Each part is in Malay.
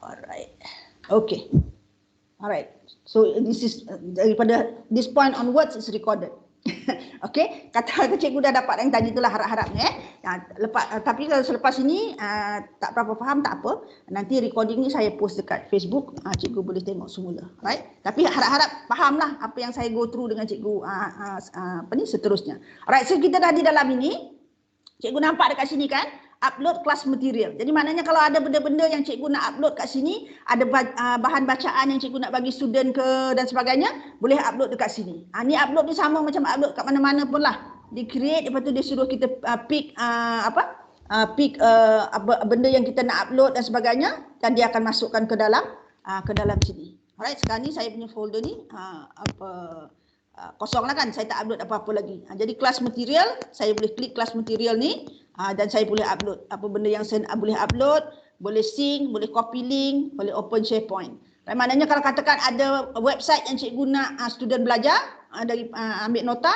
Alright. Okay. Alright. So this is daripada this point onwards is recorded. Okay, kata cikgu dah dapat yang tadi itulah harap-harapnya. Tapi kalau selepas ini tak berapa faham tak apa. Nanti recording ni saya post dekat Facebook, cikgu boleh tengok semula. Right? Tapi harap-harap fahamlah apa yang saya go through dengan cikgu seterusnya. Alright, so kita dah di dalam ini. Cikgu nampak dekat sini kan, upload kelas material. Jadi maknanya kalau ada benda-benda yang cikgu nak upload kat sini, ada bahan bacaan yang cikgu nak bagi student ke dan sebagainya, boleh upload dekat sini. Ni upload ni sama macam upload kat mana-mana pun lah. Dia create, lepas tu dia suruh kita pick benda yang kita nak upload dan sebagainya, dan dia akan masukkan ke dalam sini. Alright, sekarang ni saya punya folder ni kosong lah kan, saya tak upload apa-apa lagi. Jadi kelas material, saya boleh klik kelas material ni dan saya boleh upload apa benda yang saya boleh upload, boleh sync, boleh copy link, boleh open SharePoint. Maknanya kalau katakan ada website yang cikgu nak student belajar, dari ambil nota,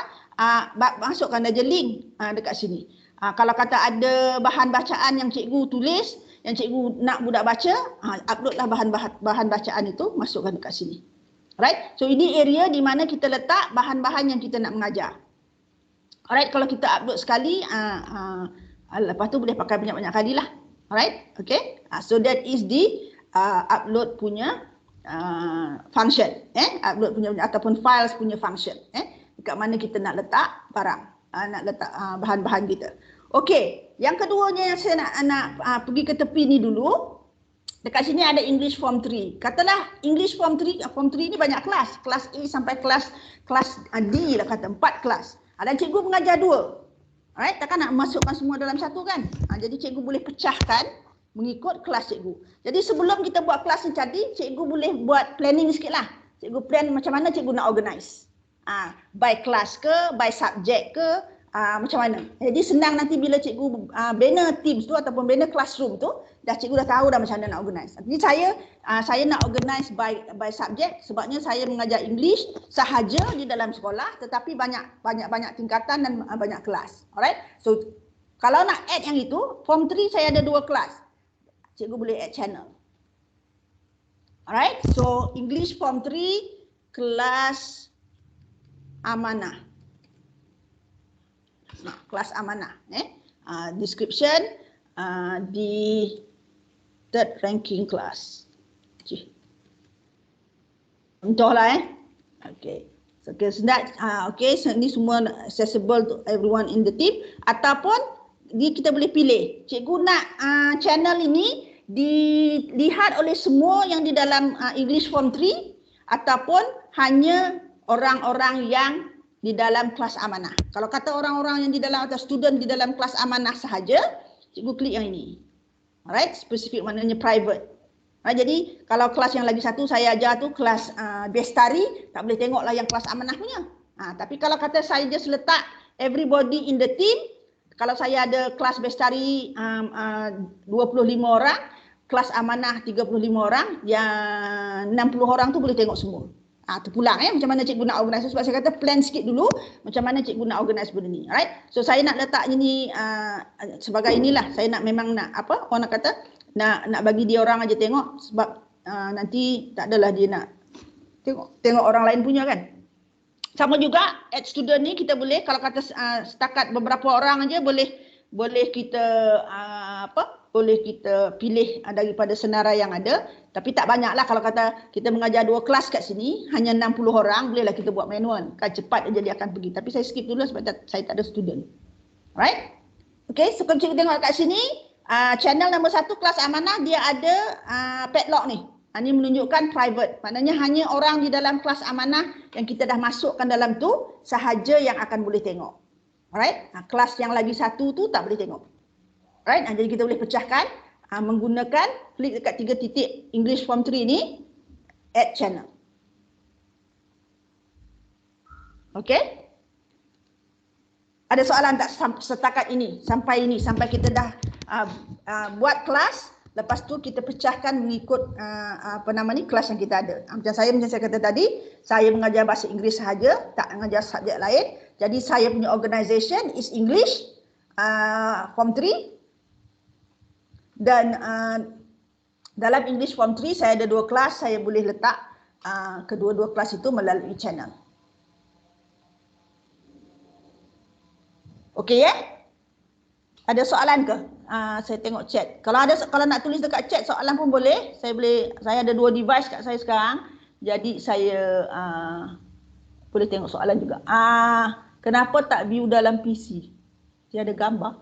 masukkan aja link dekat sini. Kalau kata ada bahan bacaan yang cikgu tulis, yang cikgu nak budak baca, uploadlah bahan bacaan itu, masukkan dekat sini. Alright, so ini area di mana kita letak bahan-bahan yang kita nak mengajar. Alright, kalau kita upload sekali, lepas tu boleh pakai banyak-banyak kali lah. Alright, okay. So that is the upload punya function. Upload punya ataupun files punya function. Dekat mana kita nak letak barang, nak letak bahan-bahan kita. Okay, yang keduanya yang saya nak pergi ke tepi ni dulu. Dekat sini ada English Form 3. Katalah English Form 3 ni banyak kelas. Kelas A sampai kelas D lah kata, 4 kelas. Dan cikgu mengajar 2. Alright, takkan nak masukkan semua dalam satu kan? Jadi cikgu boleh pecahkan mengikut kelas cikgu. Jadi sebelum kita buat kelas ni tadi, cikgu boleh buat planning sikit lah. Cikgu plan macam mana cikgu nak organize. By kelas ke, by subject ke, macam mana. Jadi senang nanti bila cikgu bina teams tu ataupun bina classroom tu, cikgu dah tahu dah macam mana nak organize. Jadi saya nak organize by subject sebabnya saya mengajar English sahaja di dalam sekolah tetapi banyak tingkatan dan banyak kelas. Alright. So kalau nak add yang itu, Form 3 saya ada 2 kelas. Cikgu boleh add channel. Alright. So English Form 3 kelas amanah. Kelas amanah. Description di third ranking class. Contohlah Okay. So so ini semua accessible to everyone in the team ataupun kita boleh pilih. Cikgu nak channel ini dilihat oleh semua yang di dalam English Form 3 ataupun hanya orang-orang yang di dalam kelas amanah. Kalau kata orang-orang yang di dalam atau student di dalam kelas amanah sahaja, cikgu klik yang ini. Alright, spesifik maknanya private. Jadi kalau kelas yang lagi satu saya ajar tu kelas bestari, tak boleh tengoklah yang kelas amanah punya. Tapi kalau kata saya just letak everybody in the team, kalau saya ada kelas bestari 25 orang, kelas amanah 35 orang, yang 60 orang tu boleh tengok semua. Terpulang macam mana cikgu nak organize. Sebab saya kata plan sikit dulu macam mana cikgu nak organize benda ni. Alright. So saya nak letak ini sebagai inilah. Saya memang nak orang nak kata nak bagi dia orang aja tengok sebab nanti tak adalah dia nak tengok orang lain punya kan. Sama juga add student ni kita boleh kalau kata setakat beberapa orang aja boleh kita boleh kita pilih daripada senarai yang ada. Tapi tak banyaklah kalau kata kita mengajar 2 kelas kat sini, hanya 60 orang, bolehlah kita buat manual. Kan cepat aja dia akan pergi. Tapi saya skip dulu sebab saya tak ada student. Alright? Okay, so kalau kita tengok kat sini, channel nombor 1 kelas amanah, dia ada padlock ni. Ini menunjukkan private. Maknanya hanya orang di dalam kelas amanah yang kita dah masukkan dalam tu sahaja yang akan boleh tengok. Alright? Kelas yang lagi satu tu tak boleh tengok. Alright? Jadi kita boleh pecahkan menggunakan klik dekat 3 titik English Form 3 ni, add channel. Okay? Ada soalan tak setakat ini, sampai kita dah buat kelas, lepas tu kita pecahkan mengikut kelas yang kita ada. Macam saya kata tadi, saya mengajar bahasa Inggeris sahaja, tak mengajar subjek lain. Jadi saya punya organisation is English Form 3. Dan Dalam English Form 3 saya ada 2 kelas, saya boleh letak kedua-dua kelas itu melalui channel. Okey ya? Ada soalan ke? Saya tengok chat. Kalau nak tulis dekat chat soalan pun boleh. Saya ada 2 device kat saya sekarang. Jadi saya boleh tengok soalan juga. Kenapa tak view dalam PC? Dia ada gambar.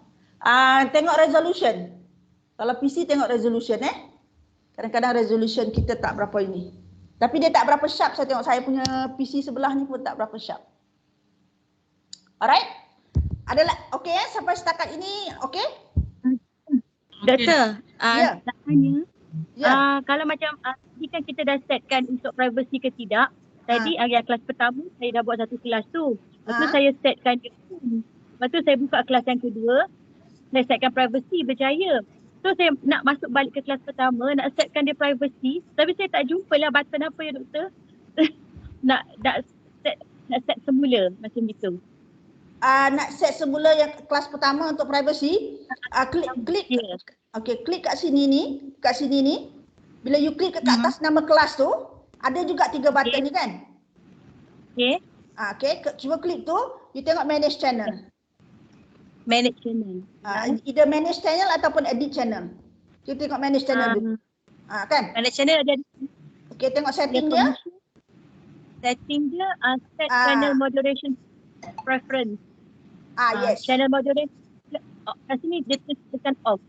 Tengok resolution. Kalau PC tengok resolution Kadang-kadang resolution kita tak berapa ini. Tapi dia tak berapa sharp, saya tengok saya punya PC sebelah ni pun tak berapa sharp. Alright? Adalah okey ya sampai setakat ini okey? Doktor, Ya. nak tanya. Ya. Kalau macam tadi kan kita dah setkan untuk privacy ke tidak. Tadi yang kelas pertama saya dah buat satu kelas tu. Lepas tu saya setkan dia. Lepas tu saya buka kelas yang kedua. Saya setkan privacy, berjaya. So saya nak masuk balik ke kelas pertama, nak setkan dia privacy. Tapi saya tak jumpa lah button apa ya doktor. nak set semula macam gitu. Nak set semula yang kelas pertama untuk privacy, klik klik kat sini ni. Bila you klik kat atas nama kelas tu, ada juga 3 button ni kan? Okey, cuba klik tu, you tengok manage channel. Manage channel. Either manage channel ataupun edit channel. Kita tengok manage channel dulu. Kan? Manage channel ada. Okey, tengok setting dia. Setting dia set channel moderation preference. Yes. Channel moderation. Kat sini dia tekan off.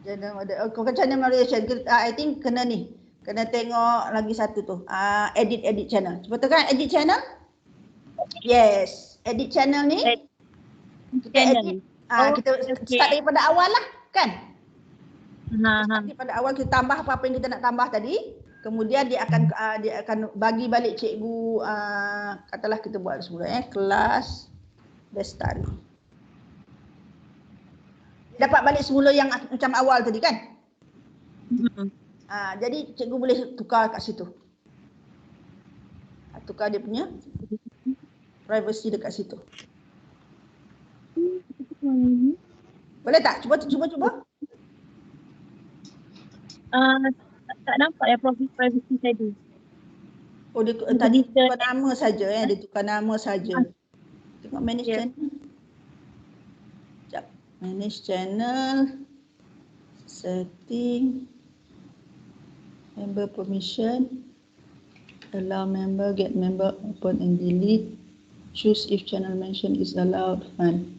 Channel moderation. I think kena ni. Kena tengok lagi satu tu. Edit channel. Cuba tekan edit channel. Yes. Edit channel ni. Kita edit. Kita start daripada awal lah kan? Daripada awal kita tambah apa-apa yang kita nak tambah tadi. Kemudian dia akan bagi balik cikgu, katalah kita buat semula kelas Bestari. Dapat balik semula yang macam awal tadi kan? Jadi cikgu boleh tukar kat situ. Tukar dia punya privacy dekat situ. Boleh tak? Cuba. Tak nampak ya privacy tadi. Dia tadi tukar nama saja dia tukar nama saja. Tengok manage channel. Sekejap. Manage channel. Setting. Member permission. Allow member, get member, open and delete. Choose if channel mention is allowed. Fine.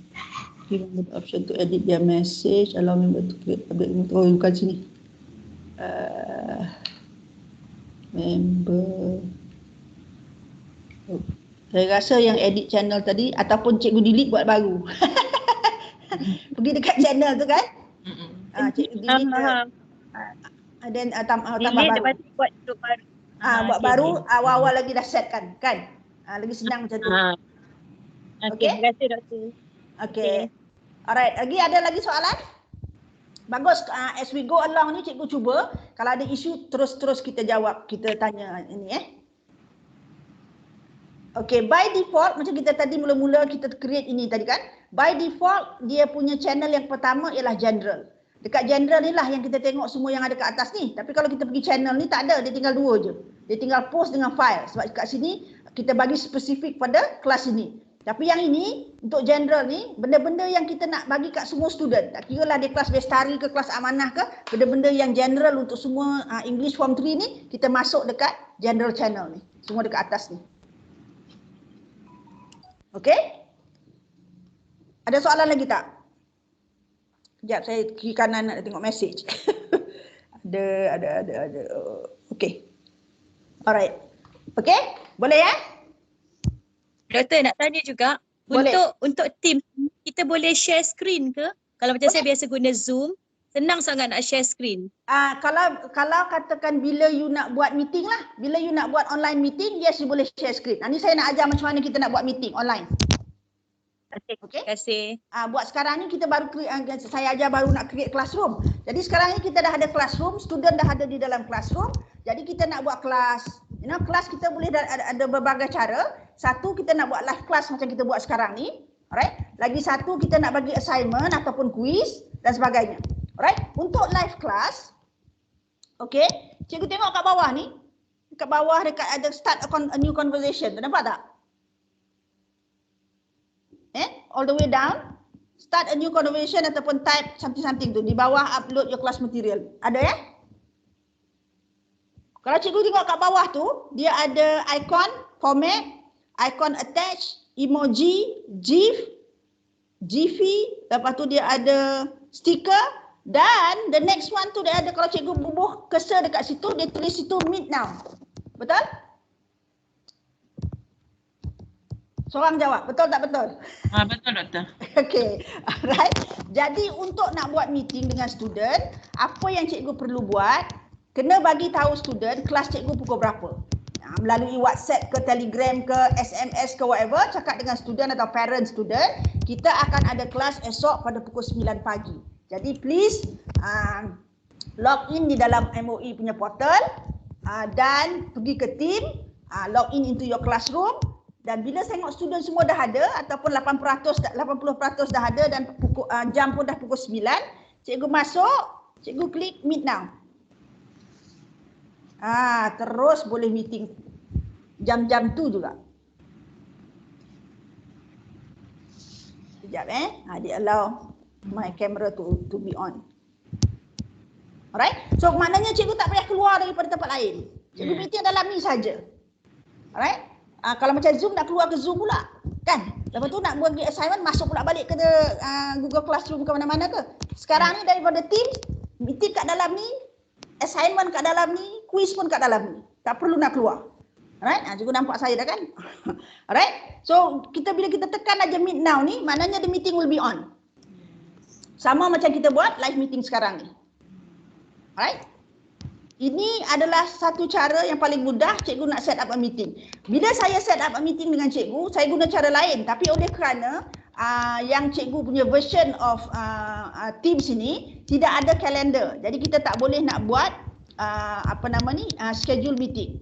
Give member the option to edit their message. Allow member to create update. Bukan sini. Member. Saya rasa yang edit channel tadi ataupun cikgu delete buat baru. Pergi dekat channel tu kan? Cikgu delete. Dan tambah baru. Buat baru. Buat baru, awal-awal lagi dah set kan? Lagi senang macam tu. Okey, terima kasih doktor. Okey. Alright, ada lagi soalan? Bagus, as we go along ni cikgu cuba kalau ada isu terus kita jawab, kita tanya ini Okey, by default macam kita tadi mula-mula kita create ini tadi kan. By default dia punya channel yang pertama ialah general. Dekat general ni lah yang kita tengok semua yang ada kat atas ni. Tapi kalau kita pergi channel ni tak ada, dia tinggal 2 je. Dia tinggal post dengan file. Sebab kat sini kita bagi spesifik pada kelas ini. Tapi yang ini untuk general ni benda-benda yang kita nak bagi kat semua student. Tak kira lah dia kelas Bestari ke kelas Amanah ke, benda-benda yang general untuk semua English Form 3 ni kita masuk dekat general channel ni. Semua dekat atas ni. Okey? Ada soalan lagi tak? Sekejap, saya kiri kanan nak tengok message. Ada. Okey. Alright. Okey? Boleh ya? Doktor nak tanya juga, boleh. Untuk team kita boleh share screen ke? Kalau macam saya biasa guna Zoom, senang sangat nak share screen. Kalau katakan bila you nak buat meeting lah, bila you nak buat online meeting, yes you boleh share screen. Ni saya nak ajar macam mana kita nak buat meeting online. Okey. Terima kasih. Buat sekarang ni kita saya ajar baru nak create classroom. Jadi sekarang ni kita dah ada classroom, student dah ada di dalam classroom. Jadi kita nak buat kelas, kelas kita boleh ada berbagai cara. Satu, kita nak buat live class macam kita buat sekarang ni. Alright. Lagi satu, kita nak bagi assignment ataupun quiz dan sebagainya. Alright. Untuk live class, Okey, cikgu tengok kat bawah ni. Kat bawah dekat ada start a new conversation. Nampak tak? All the way down. Start a new conversation ataupun type something-something tu. Di bawah upload your class material. Ada ya? Kalau cikgu tengok kat bawah tu, dia ada icon, format, icon attach, emoji, GIF, GIF, lepas tu dia ada stiker dan the next one tu dia ada, kalau cikgu bubuh cursor dekat situ, dia tulis situ meet now. Betul? Seorang jawab, betul tak betul? Betul doktor. Okay, alright. Jadi untuk nak buat meeting dengan student, apa yang cikgu perlu buat, kena bagi tahu student kelas cikgu pukul berapa. Melalui WhatsApp ke Telegram ke SMS ke whatever, cakap dengan student atau parent student, kita akan ada kelas esok pada pukul 9 pagi. Jadi please log in di dalam MOE punya portal dan pergi ke team, log in into your classroom. Dan bila tengok student semua dah ada ataupun 80% dah ada dan jam pun dah pukul 9, cikgu masuk, cikgu klik meet now. Terus boleh meeting jam-jam tu juga. Sekejap dia allow my camera to be on. Alright? So maknanya cikgu tak payah keluar daripada tempat lain. Cikgu meeting dalam ni saja. Alright? Kalau macam Zoom nak keluar ke Zoom pula, kan? Lepas tu nak buat assignment, masuk pula balik ke Google Classroom ke mana-mana ke. Sekarang ni daripada Teams, meeting kat dalam ni, assignment kat dalam ni, quiz pun kat dalam ni. Tak perlu nak keluar. Alright? Cikgu nampak saya dah kan? Alright? So bila kita tekan aja meet now ni, maknanya the meeting will be on. Sama macam kita buat live meeting sekarang ni. Alright? Ini adalah satu cara yang paling mudah cikgu nak set up a meeting. Bila saya set up a meeting dengan cikgu, saya guna cara lain. Tapi oleh kerana yang cikgu punya version of Teams ini tidak ada kalender. Jadi kita tak boleh nak buat schedule meeting.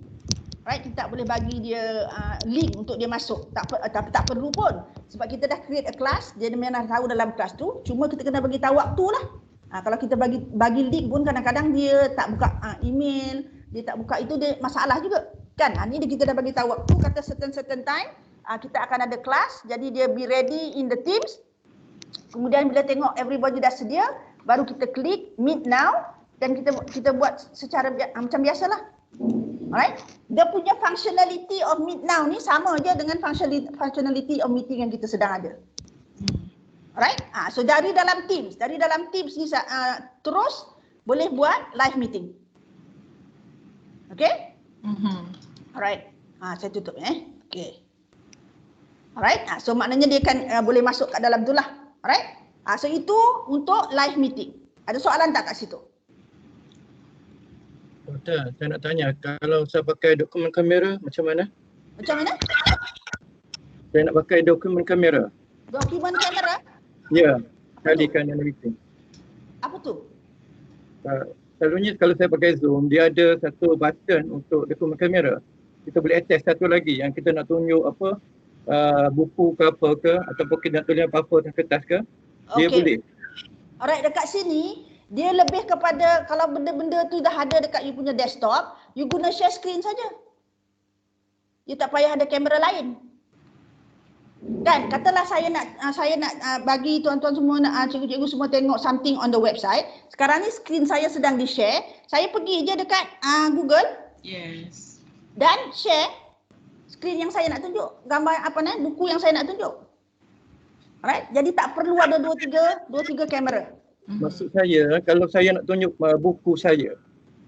Right? Kita tak boleh bagi dia link untuk dia masuk. Tak perlu pun. Sebab kita dah create a class, dia memang tahu dalam kelas tu. Cuma kita kena bagi tahu waktu lah. Kalau kita bagi link pun kadang-kadang dia tak buka email, dia tak buka, itu dia masalah juga. Kan? Ni kita dah bagi tahu waktu, kata certain time kita akan ada kelas, jadi dia be ready in the Teams. Kemudian bila tengok everybody dah sedia, baru kita klik meet now dan kita buat secara macam biasalah. Alright? Dia punya functionality of meet now ni sama aja dengan functionality of meeting yang kita sedang ada. Alright? So dari dalam Teams ni terus boleh buat live meeting. Okay? Alright. Saya tutup Okay. Alright? So maknanya dia akan boleh masuk kat dalam tu lah. Alright? So itu untuk live meeting. Ada soalan tak kat situ? Doktor, saya nak tanya, kalau saya pakai dokumen kamera macam mana? Macam mana? Saya nak pakai dokumen kamera. Dokumen kamera? Ya, kalikan dalam meeting. Apa tu? Selalunya kalau saya pakai Zoom, dia ada satu button untuk dokumen kamera. Kita boleh attach satu lagi yang kita nak tunjuk buku ke apa ke, ataupun kita nak tulis apa-apa atas kertas ke, dia boleh. Alright, dekat sini dia lebih kepada kalau benda-benda tu dah ada dekat you punya desktop, you guna share screen saja. You tak payah ada kamera lain. Kan, katalah saya nak bagi tuan-tuan semua, cikgu-cikgu semua tengok something on the website. Sekarang ni screen saya sedang di-share. Saya pergi je dekat Google. Yes. Dan share screen yang saya nak tunjuk. Gambar buku yang saya nak tunjuk. Alright, jadi tak perlu ada dua tiga kamera. Maksud saya, kalau saya nak tunjuk buku saya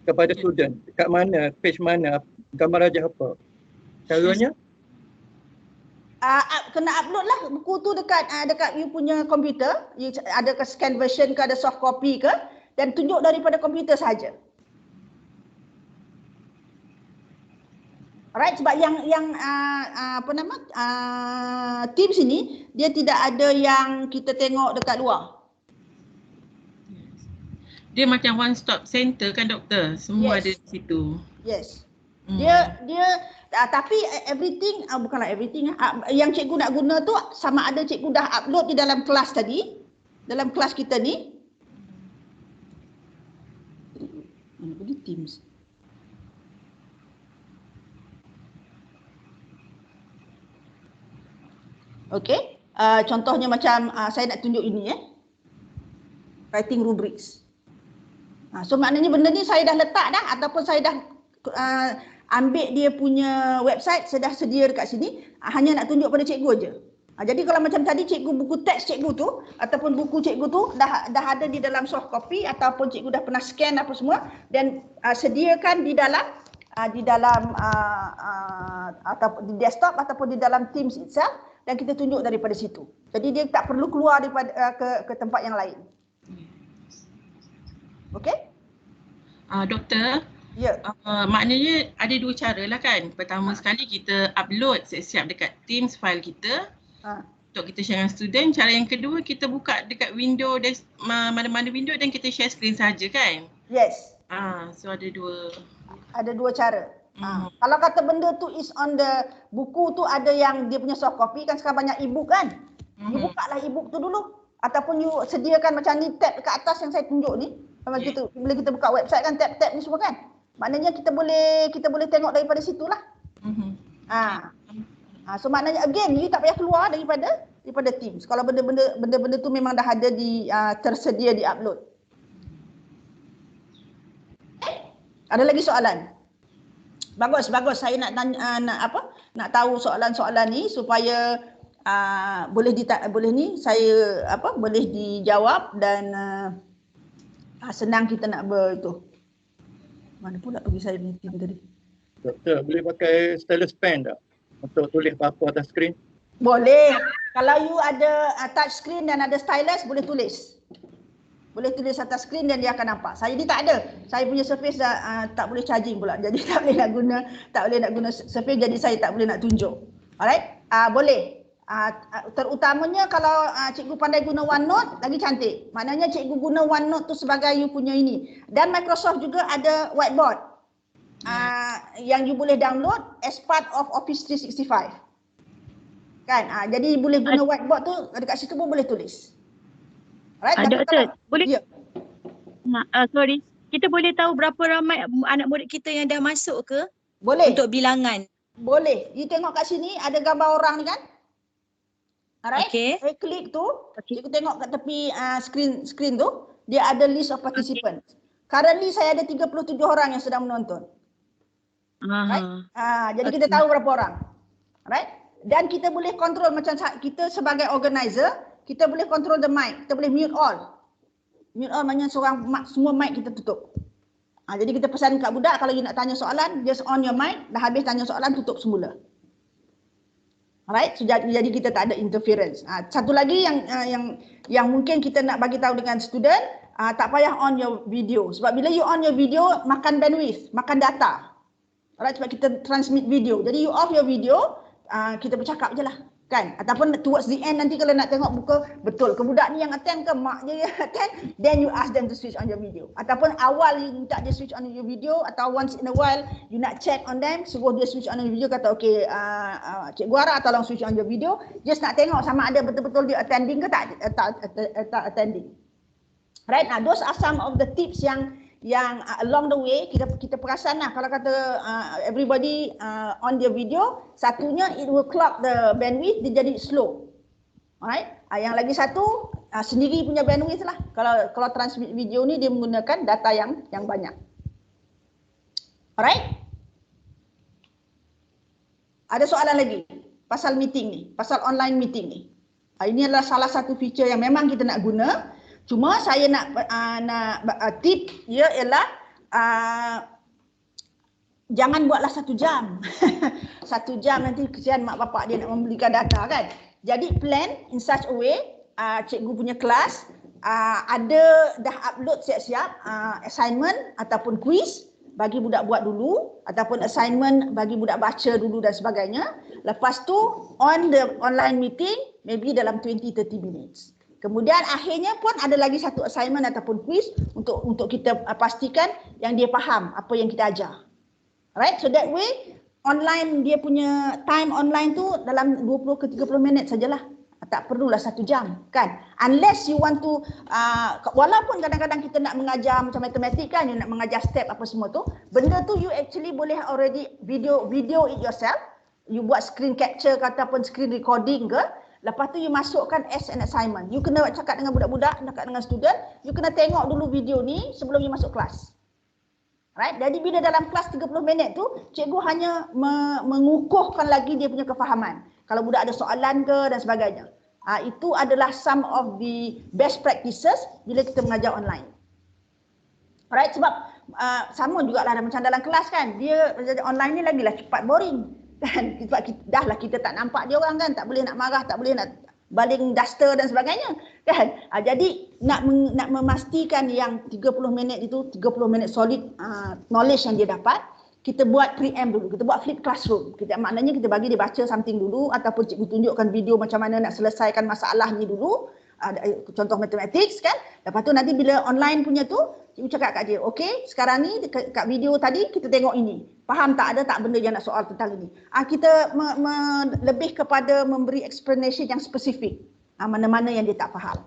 kepada student, dekat mana, page mana, gambar rajah apa, caranya? Kena upload lah buku tu dekat you punya komputer. You ada ke scan version ke, ada soft copy ke, dan tunjuk daripada komputer saja. Alright, sebab yang Teams ini dia tidak ada yang kita tengok dekat luar. Dia macam one stop center kan doktor? Semua ada di situ. Yes. Dia tapi everything bukanlah everything yang cikgu nak guna tu sama ada cikgu dah upload di dalam kelas tadi, dalam kelas kita ni. Apa ni Teams? Okey, contohnya macam saya nak tunjuk ini writing rubrics. So maknanya benda ni saya dah letak dah ataupun saya dah ambil dia punya website, saya dah sedia dekat sini, hanya nak tunjuk pada cikgu aja. Jadi kalau macam tadi cikgu buku teks cikgu tu ataupun buku cikgu tu dah ada di dalam soft copy ataupun cikgu dah pernah scan apa semua dan sediakan di dalam atau di desktop ataupun di dalam Teams itself dan kita tunjuk daripada situ. Jadi dia tak perlu keluar daripada ke tempat yang lain. Okey? Doktor, Ya. maknanya ada dua cara lah kan. Pertama sekali kita upload siap-siap dekat Teams file kita untuk kita share dengan student. Cara yang kedua kita buka dekat window, mana-mana window dan kita share screen saja kan? Yes. So ada dua. Ada dua cara. Kalau kata benda tu is on the buku tu ada yang dia punya soft copy kan sekarang banyak e-book kan. You buka lah e-book tu dulu ataupun you sediakan macam ni tab dekat atas yang saya tunjuk ni. Macam gitu. Bila kita buka website kan tab-tab ni semua kan. Maknanya kita boleh tengok daripada situlah. So maknanya again you tak payah keluar daripada Teams. Kalau benda-benda tu memang dah ada tersedia di upload. Ada lagi soalan? Bagus. Saya nak tanya nak tahu soalan-soalan ni supaya boleh dijawab dan senang kita nak itu. Mana pula pergi saya meeting tadi? Doktor, boleh pakai stylus pen tak untuk tulis apa-apa atas skrin? Boleh. Kalau you ada touch screen dan ada stylus boleh tulis. Boleh tulis atas skrin dan dia akan nampak. Saya ni tak ada. Saya punya Surface tak boleh charging pula. Jadi tak boleh nak guna Surface, jadi saya tak boleh nak tunjuk. Alright? Boleh. Terutamanya kalau cikgu pandai guna OneNote, lagi cantik. Maknanya cikgu guna OneNote tu sebagai you punya ini. Dan Microsoft juga ada whiteboard yang you boleh download as part of Office 365. Kan? Jadi boleh guna whiteboard tu, dekat situ pun boleh tulis. Alright? Doktor, boleh? Ya. Sorry. Kita boleh tahu berapa ramai anak murid kita yang dah masuk ke? Boleh. Untuk bilangan. Boleh. You tengok kat sini ada gambar orang ni kan? Alright? Okay. Saya klik tu, cikgu tengok kat tepi screen tu, dia ada list of participants. Currently saya ada 37 orang yang sedang menonton. Right? Jadi kita tahu berapa orang. Alright? Dan kita boleh kontrol macam kita sebagai organizer, kita boleh kontrol the mic. Kita boleh mute all. Mute all maknanya semua mic kita tutup. Jadi kita pesan kat budak kalau you nak tanya soalan, just on your mic, dah habis tanya soalan tutup semula. Alright, so, jadi kita tak ada interference. Satu lagi yang mungkin kita nak bagi tahu dengan student, tak payah on your video. Sebab bila you on your video, makan bandwidth, makan data. Alright, sebab kita transmit video. Jadi you off your video, kita bercakap je lah. Kan? Ataupun towards the end nanti kalau nak tengok buka, betul ke budak ni yang attend ke mak je yang attend, then you ask them to switch on your video. Ataupun awal you minta dia switch on your video atau once in a while you nak check on them, suruh dia switch on your video, kata okay, Cikgu Ara tolong switch on your video, just nak tengok sama ada betul-betul dia attending ke tak attending. Right? Those are some of the tips yang along the way kita perasan lah kalau kata everybody on their video, satunya it will clock the bandwidth, dia jadi slow. Alright? Yang lagi satu sendiri punya bandwidth lah. Kalau transmit video ni dia menggunakan data yang banyak. Alright? Ada soalan lagi pasal meeting ni, pasal online meeting ni. Ini adalah salah satu feature yang memang kita nak guna. Cuma saya nak tip dia ialah jangan buatlah 1 jam. 1 jam nanti kesian mak bapak dia nak membelikan data kan. Jadi plan in such a way, cikgu punya kelas ada dah upload siap-siap assignment ataupun quiz bagi budak buat dulu ataupun assignment bagi budak baca dulu dan sebagainya. Lepas tu on the online meeting maybe dalam 20-30 minutes. Kemudian akhirnya pun ada lagi satu assignment ataupun quiz untuk kita pastikan yang dia faham apa yang kita ajar. Alright, so that way online dia punya time online tu dalam 20 ke 30 minit sajalah tak perlulah 1 jam kan. Unless you want to walaupun kadang-kadang kita nak mengajar macam matematik kan, you nak mengajar step apa semua tu, benda tu you actually boleh already video it yourself. You buat screen capture ke ataupun screen recording ke, lepas tu you masukkan as an assignment. You kena cakap dengan budak-budak, cakap dengan student, you kena tengok dulu video ni sebelum you masuk kelas. Right? Jadi bila dalam kelas 30 minit tu, cikgu hanya mengukuhkan lagi dia punya kefahaman. Kalau budak ada soalan ke dan sebagainya. Itu adalah some of the best practices bila kita mengajar online. Alright, sebab sama jugalah macam dalam kelas kan, dia online ni lagilah cepat boring. Kan? Sebab kita tak nampak dia orang kan, tak boleh nak marah, tak boleh nak baling duster dan sebagainya kan. Jadi nak memastikan yang 30 minit itu 30 minit solid knowledge yang dia dapat, kita buat preamp dulu, kita buat flip classroom. Maknanya kita bagi dia baca something dulu ataupun cikgu tunjukkan video macam mana nak selesaikan masalah ni dulu, contoh matematik kan. Lepas tu nanti bila online punya tu, cikgu cakap kat dia, okey sekarang ni kat video tadi kita tengok ini. Faham tak, ada tak benda yang nak soal tentang ini? Kita lebih kepada memberi explanation yang spesifik. Mana-mana yang dia tak faham.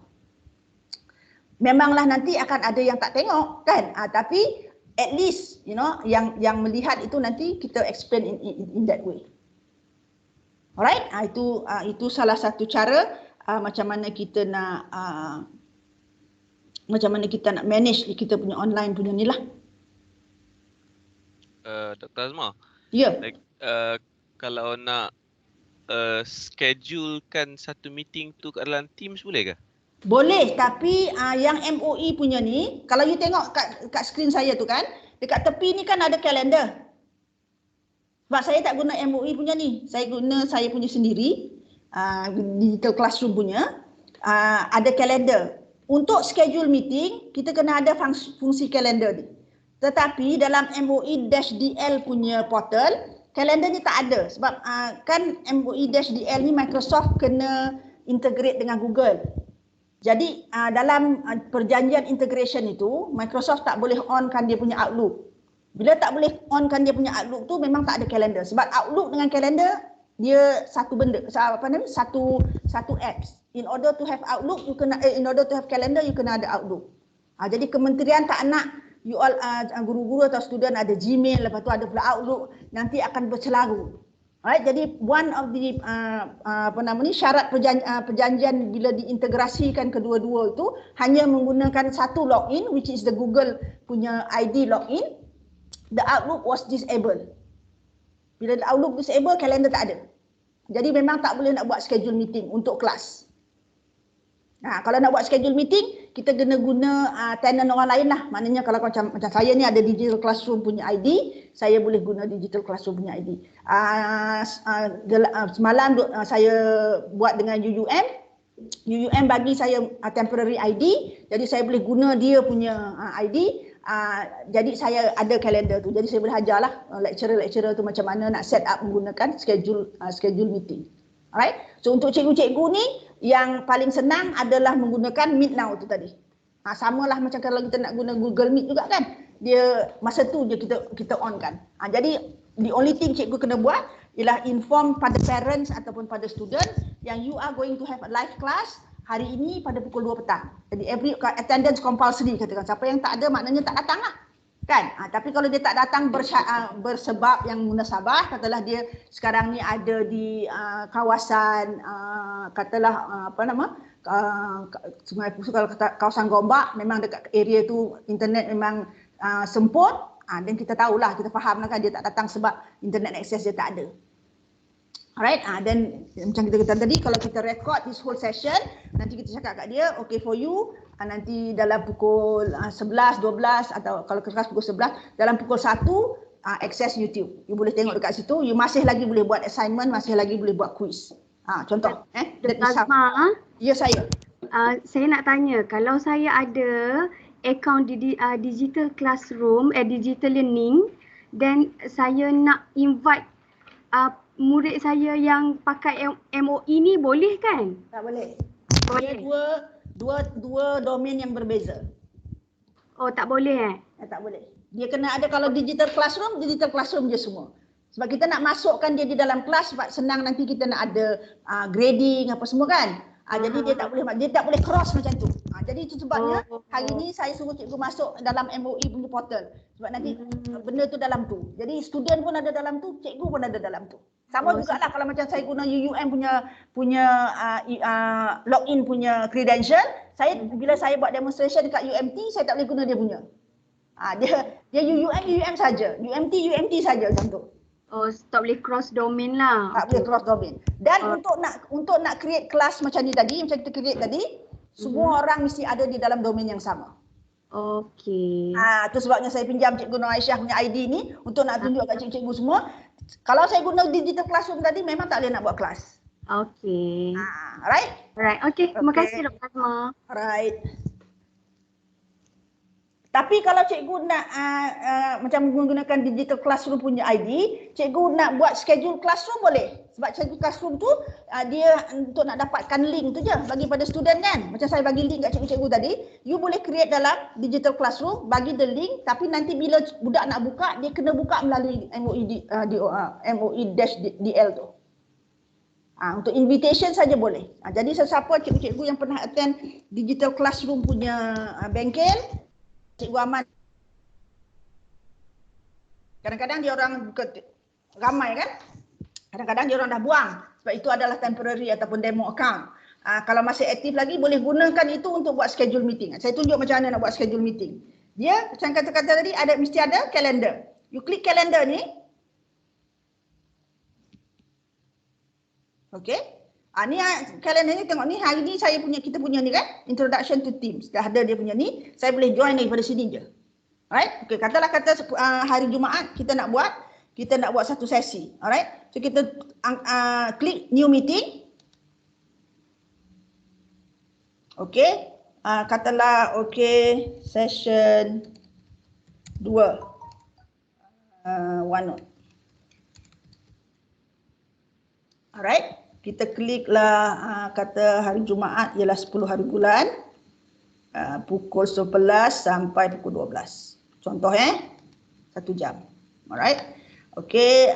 Memanglah nanti akan ada yang tak tengok kan? Tapi at least you know yang melihat itu nanti kita explain in that way. Alright? Itu salah satu cara macam mana kita nak manage kita punya online punya ni lah. Dr. Azma. Ya. Kalau nak schedulekan satu meeting tu kat dalam Teams boleh ke? Boleh, tapi yang MOE punya ni, kalau you tengok kat screen saya tu kan, dekat tepi ni kan ada kalender. Sebab saya tak guna MOE punya ni, saya guna saya punya sendiri, digital classroom punya, ada kalender. Untuk schedule meeting, kita kena ada fungsi kalender ni. Tetapi dalam MOE-DL punya portal, kalender ni tak ada. Sebab kan MOE-DL ni Microsoft kena integrate dengan Google. Jadi dalam perjanjian integration itu, Microsoft tak boleh onkan dia punya Outlook. Bila tak boleh onkan dia punya Outlook tu, memang tak ada kalender. Sebab Outlook dengan kalender, dia satu benda, satu apps. In order to have Outlook, in order to have calendar, you kena ada Outlook. Jadi kementerian tak nak you all guru-guru atau student ada Gmail, lepas tu ada pula Outlook, nanti akan bercelaru. Alright, jadi one of the syarat perjanjian bila diintegrasikan kedua-dua itu hanya menggunakan satu login, which is the Google punya ID login. The Outlook was disabled. Bila the Outlook disabled, kalender tak ada. Jadi memang tak boleh nak buat schedule meeting untuk kelas. Kalau nak buat schedule meeting, kita kena guna tenant orang lain lah. Maknanya kalau macam saya ni ada digital classroom punya ID, saya boleh guna digital classroom punya ID. Semalam saya buat dengan UUM. UUM bagi saya temporary ID, jadi saya boleh guna dia punya ID. Jadi saya ada kalender tu. Jadi saya boleh ajarlah lecturer tu macam mana nak set up menggunakan schedule meeting. Alright. So untuk cikgu-cikgu ni yang paling senang adalah menggunakan Meet Now tu tadi. Samalah macam kalau kita nak guna Google Meet juga kan. Dia masa tu je kita on kan. Jadi the only thing cikgu kena buat ialah inform pada parents ataupun pada student yang you are going to have a live class hari ini pada pukul 2 petang. Jadi every attendance compulsory katakan. Siapa yang tak ada maknanya tak datang lah. Kan? Tapi kalau dia tak datang bersebab yang munasabah, katalah dia sekarang ni ada di kawasan katalah Sungai Pusu, kalau kawasan Gombak, memang dekat area tu internet memang semput, dan kita tahulah, kita fahamlah kan dia tak datang sebab internet access dia tak ada. Alright, dan macam kita kata tadi, kalau kita record this whole session, nanti kita cakap kat dia, okay for you, nanti dalam pukul 11, 12 atau kalau kelas pukul 11, dalam pukul 1, access YouTube. You boleh tengok dekat situ, you masih lagi boleh buat assignment, masih lagi boleh buat quiz. Contoh. Azma, ya saya. Saya nak tanya, kalau saya ada akaun digital classroom, digital learning, dan saya nak invite murid saya yang pakai MOE ni boleh kan? Tak boleh. Boleh. Dia dua domain yang berbeza. Oh, tak boleh Tak boleh. Dia kena ada, kalau digital classroom je semua. Sebab kita nak masukkan dia di dalam kelas sebab senang nanti kita nak ada grading apa semua kan. Jadi dia tak boleh cross macam tu. Jadi itu sebabnya Oh. hari ni saya suruh cikgu masuk dalam MOE punya portal. Sebab nanti benda tu dalam tu. Jadi student pun ada dalam tu, cikgu pun ada dalam tu. Sama jugalah kalau macam saya guna UUM punya login punya credential, bila saya buat demonstration dekat UMT, saya tak boleh guna dia punya. Dia UUM saja, UMT saja macam tu. Oh, tak boleh cross domain lah. Tak boleh cross domain. Dan untuk nak create kelas macam ni tadi, macam kita create tadi, semua orang mesti ada di dalam domain yang sama. Okey. Itu sebabnya saya pinjam Cikgu Nur Aisyah punya ID ni untuk nak tunjuk kat cikgu-cikgu semua. Kalau saya guna digital classroom tadi memang tak boleh nak buat kelas. Okey. Alright? Alright. Okey, terima Okay. kasih Dr. Azma. Alright. Tapi kalau cikgu nak macam menggunakan digital classroom punya ID, cikgu nak buat schedule classroom boleh. Sebab schedule classroom tu dia untuk nak dapatkan link tu je bagi pada student kan. Macam saya bagi link kat cikgu-cikgu tadi, you boleh create dalam digital classroom, bagi the link, tapi nanti bila budak nak buka, dia kena buka melalui MOE-DL tu. Untuk invitation saja boleh. Jadi sesiapa cikgu-cikgu yang pernah attend digital classroom punya bengkel, Cikgu Aman, kadang-kadang dia orang ramai kan, kadang-kadang dia orang dah buang sebab itu adalah temporary ataupun demo account. Kalau masih aktif lagi boleh gunakan itu untuk buat schedule meeting. Saya tunjuk macam mana nak buat schedule meeting. Dia macam kata-kata tadi mesti ada calendar. You klik calendar ni. Okey. Ni calendar ni tengok ni, hari ni kita punya ni kan, introduction to Teams. Dah ada dia punya ni, saya boleh join daripada sini je. Alright? Okey, kata hari Jumaat kita nak buat satu sesi. Alright? So kita klik new meeting. Okey. Katalah okey, session 2. OneNote. Alright? Kita kliklah kata hari Jumaat ialah 10 hari bulan, pukul 11 sampai pukul 12. Contoh 1 jam. Alright. Okey,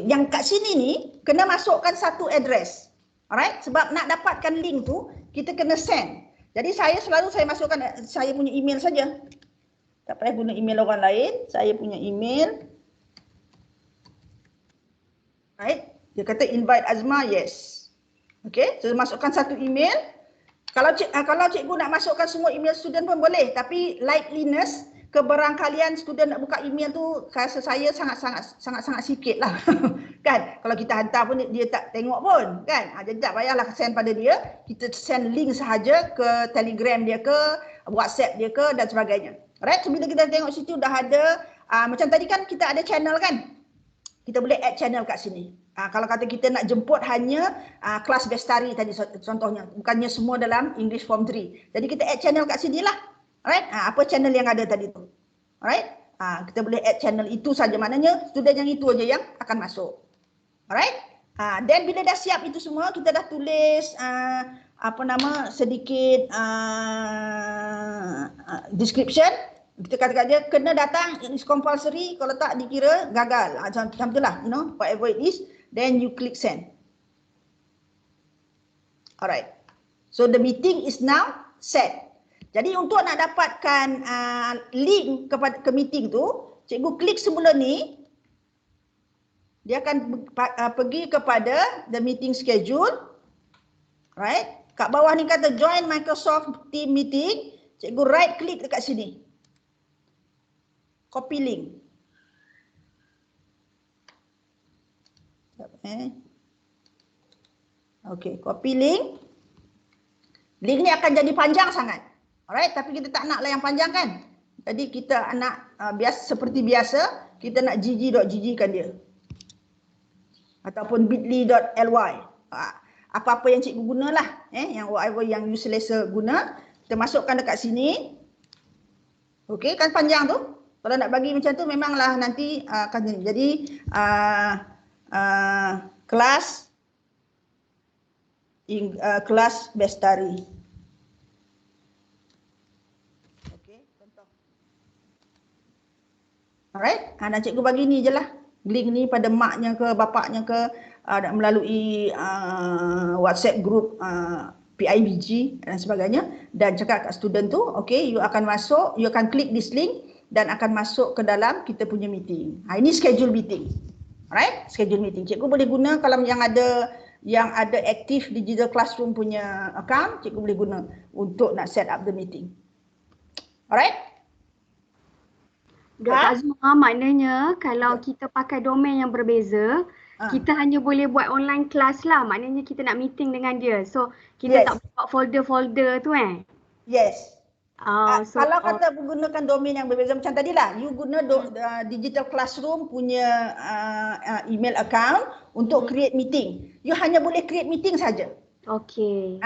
yang kat sini ni kena masukkan satu address. Alright, sebab nak dapatkan link tu kita kena send. Jadi saya masukkan saya punya email saja. Tak payah guna email orang lain, saya punya email. Right? Dia kata invite Azma, yes. Okey, so masukkan satu email. Kalau cikgu nak masukkan semua email student pun boleh, tapi likeliness kebarangkalian student nak buka email tu rasa saya sangat sikit lah. Kan? Kalau kita hantar pun dia tak tengok pun, kan? Jadi tak payahlah send pada dia, kita send link sahaja ke Telegram dia ke, WhatsApp dia ke dan sebagainya. Alright, so bila kita tengok situ dah ada macam tadi kan kita ada channel kan? Kita boleh add channel kat sini. Kalau kata kita nak jemput hanya kelas Bestari tadi contohnya, bukannya semua dalam English Form 3. Jadi kita add channel kat sini lah. Alright, apa channel yang ada tadi tu. Alright, kita boleh add channel itu saja, maknanya student yang itu aja yang akan masuk. Alright, then bila dah siap itu semua, kita dah tulis sedikit description. Kita katakan dia kena datang, it is compulsory, kalau tak dikira gagal. Macam itulah, whatever it is, then you click send. Alright. So the meeting is now set. Jadi untuk nak dapatkan link ke meeting tu, cikgu klik semula ni, dia akan pergi kepada the meeting schedule. Right? Kat bawah ni kata join Microsoft Team meeting, cikgu right click dekat sini. Copy link. Okey, copy link. Link ni akan jadi panjang sangat. Alright, tapi kita tak naklah yang panjang kan. Jadi kita nak seperti biasa, kita nak gg.gg kan dia. Ataupun bit.ly. Apa-apa yang cikgu gunalah, yang whatever yang you selesa guna, kita masukkan dekat sini. Okey, kan panjang tu. Kalau nak bagi macam tu memanglah nanti akan jadi kelas Bestari. Okey, contoh. Alright, dan cikgu bagi ni je lah. Link ni pada maknya ke, bapaknya ke, melalui WhatsApp group PIBG dan sebagainya, dan cakap kat student tu, okay, you akan masuk, you akan klik this link dan akan masuk ke dalam kita punya meeting. Ini schedule meeting. Alright, schedule meeting. Cikgu boleh guna kalau yang ada aktif digital classroom punya account, cikgu boleh guna untuk nak set up the meeting. Alright? Dr. Azma, maknanya kalau kita pakai domain yang berbeza, kita hanya boleh buat online class lah. Maknanya kita nak meeting dengan dia. So, kita tak buat folder-folder tu Yes. Kalau kata menggunakan domain yang berbeza macam tadilah, you guna digital classroom punya email account untuk create meeting. You hanya boleh create meeting saja. Okay.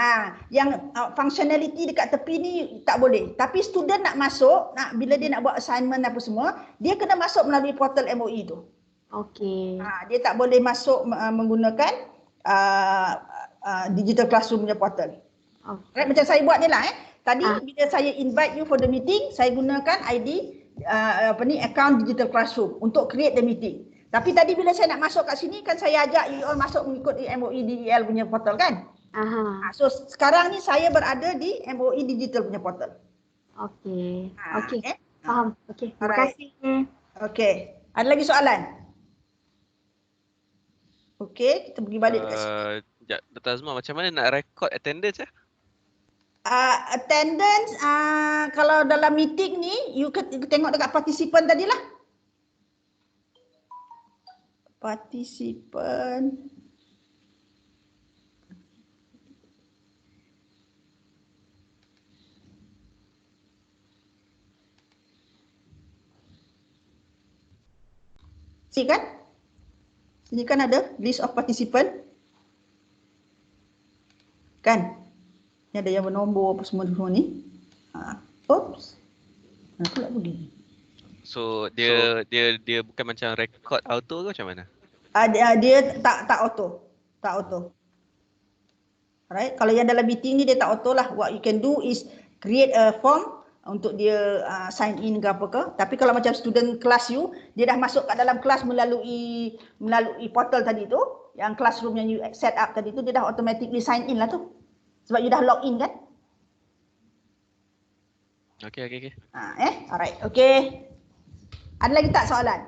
Yang functionality dekat tepi ni tak boleh. Tapi student nak masuk, bila dia nak buat assignment apa semua, dia kena masuk melalui portal MOE tu. Okay. Dia tak boleh masuk menggunakan digital classroom punya portal. Okay. Right, macam saya buat ni lah. Tadi bila saya invite you for the meeting, saya gunakan ID account digital classroom untuk create the meeting. Tapi tadi bila saya nak masuk kat sini kan saya ajak you all masuk mengikut MOE DEL punya portal kan? So sekarang ni saya berada di MOE digital punya portal. Okey. Okey. Faham. Okey. Terima kasih. Okey. Ada lagi soalan? Okey, kita pergi balik dekat sini. Dr. Azma, macam mana nak record attendance ya? Attendance kalau dalam meeting ni you tengok dekat partisipan tadilah. Partisipan. Sini kan? Sini kan ada list of participant. Kan? Ni ada yang bernombor apa semua ni. Oops. Aku nak pergi. So dia bukan macam record auto ke macam mana? Dia tak auto. Tak auto. Alright, kalau yang dalam meeting ni dia tak auto lah. What you can do is create a form untuk dia sign in ke apa ke. Tapi kalau macam student kelas you, dia dah masuk kat dalam kelas melalui portal tadi tu, yang classroom yang you set up tadi tu, dia dah automatically sign in lah tu. Sebab you dah log in kan? Okey. Alright, okey. Ada lagi tak soalan?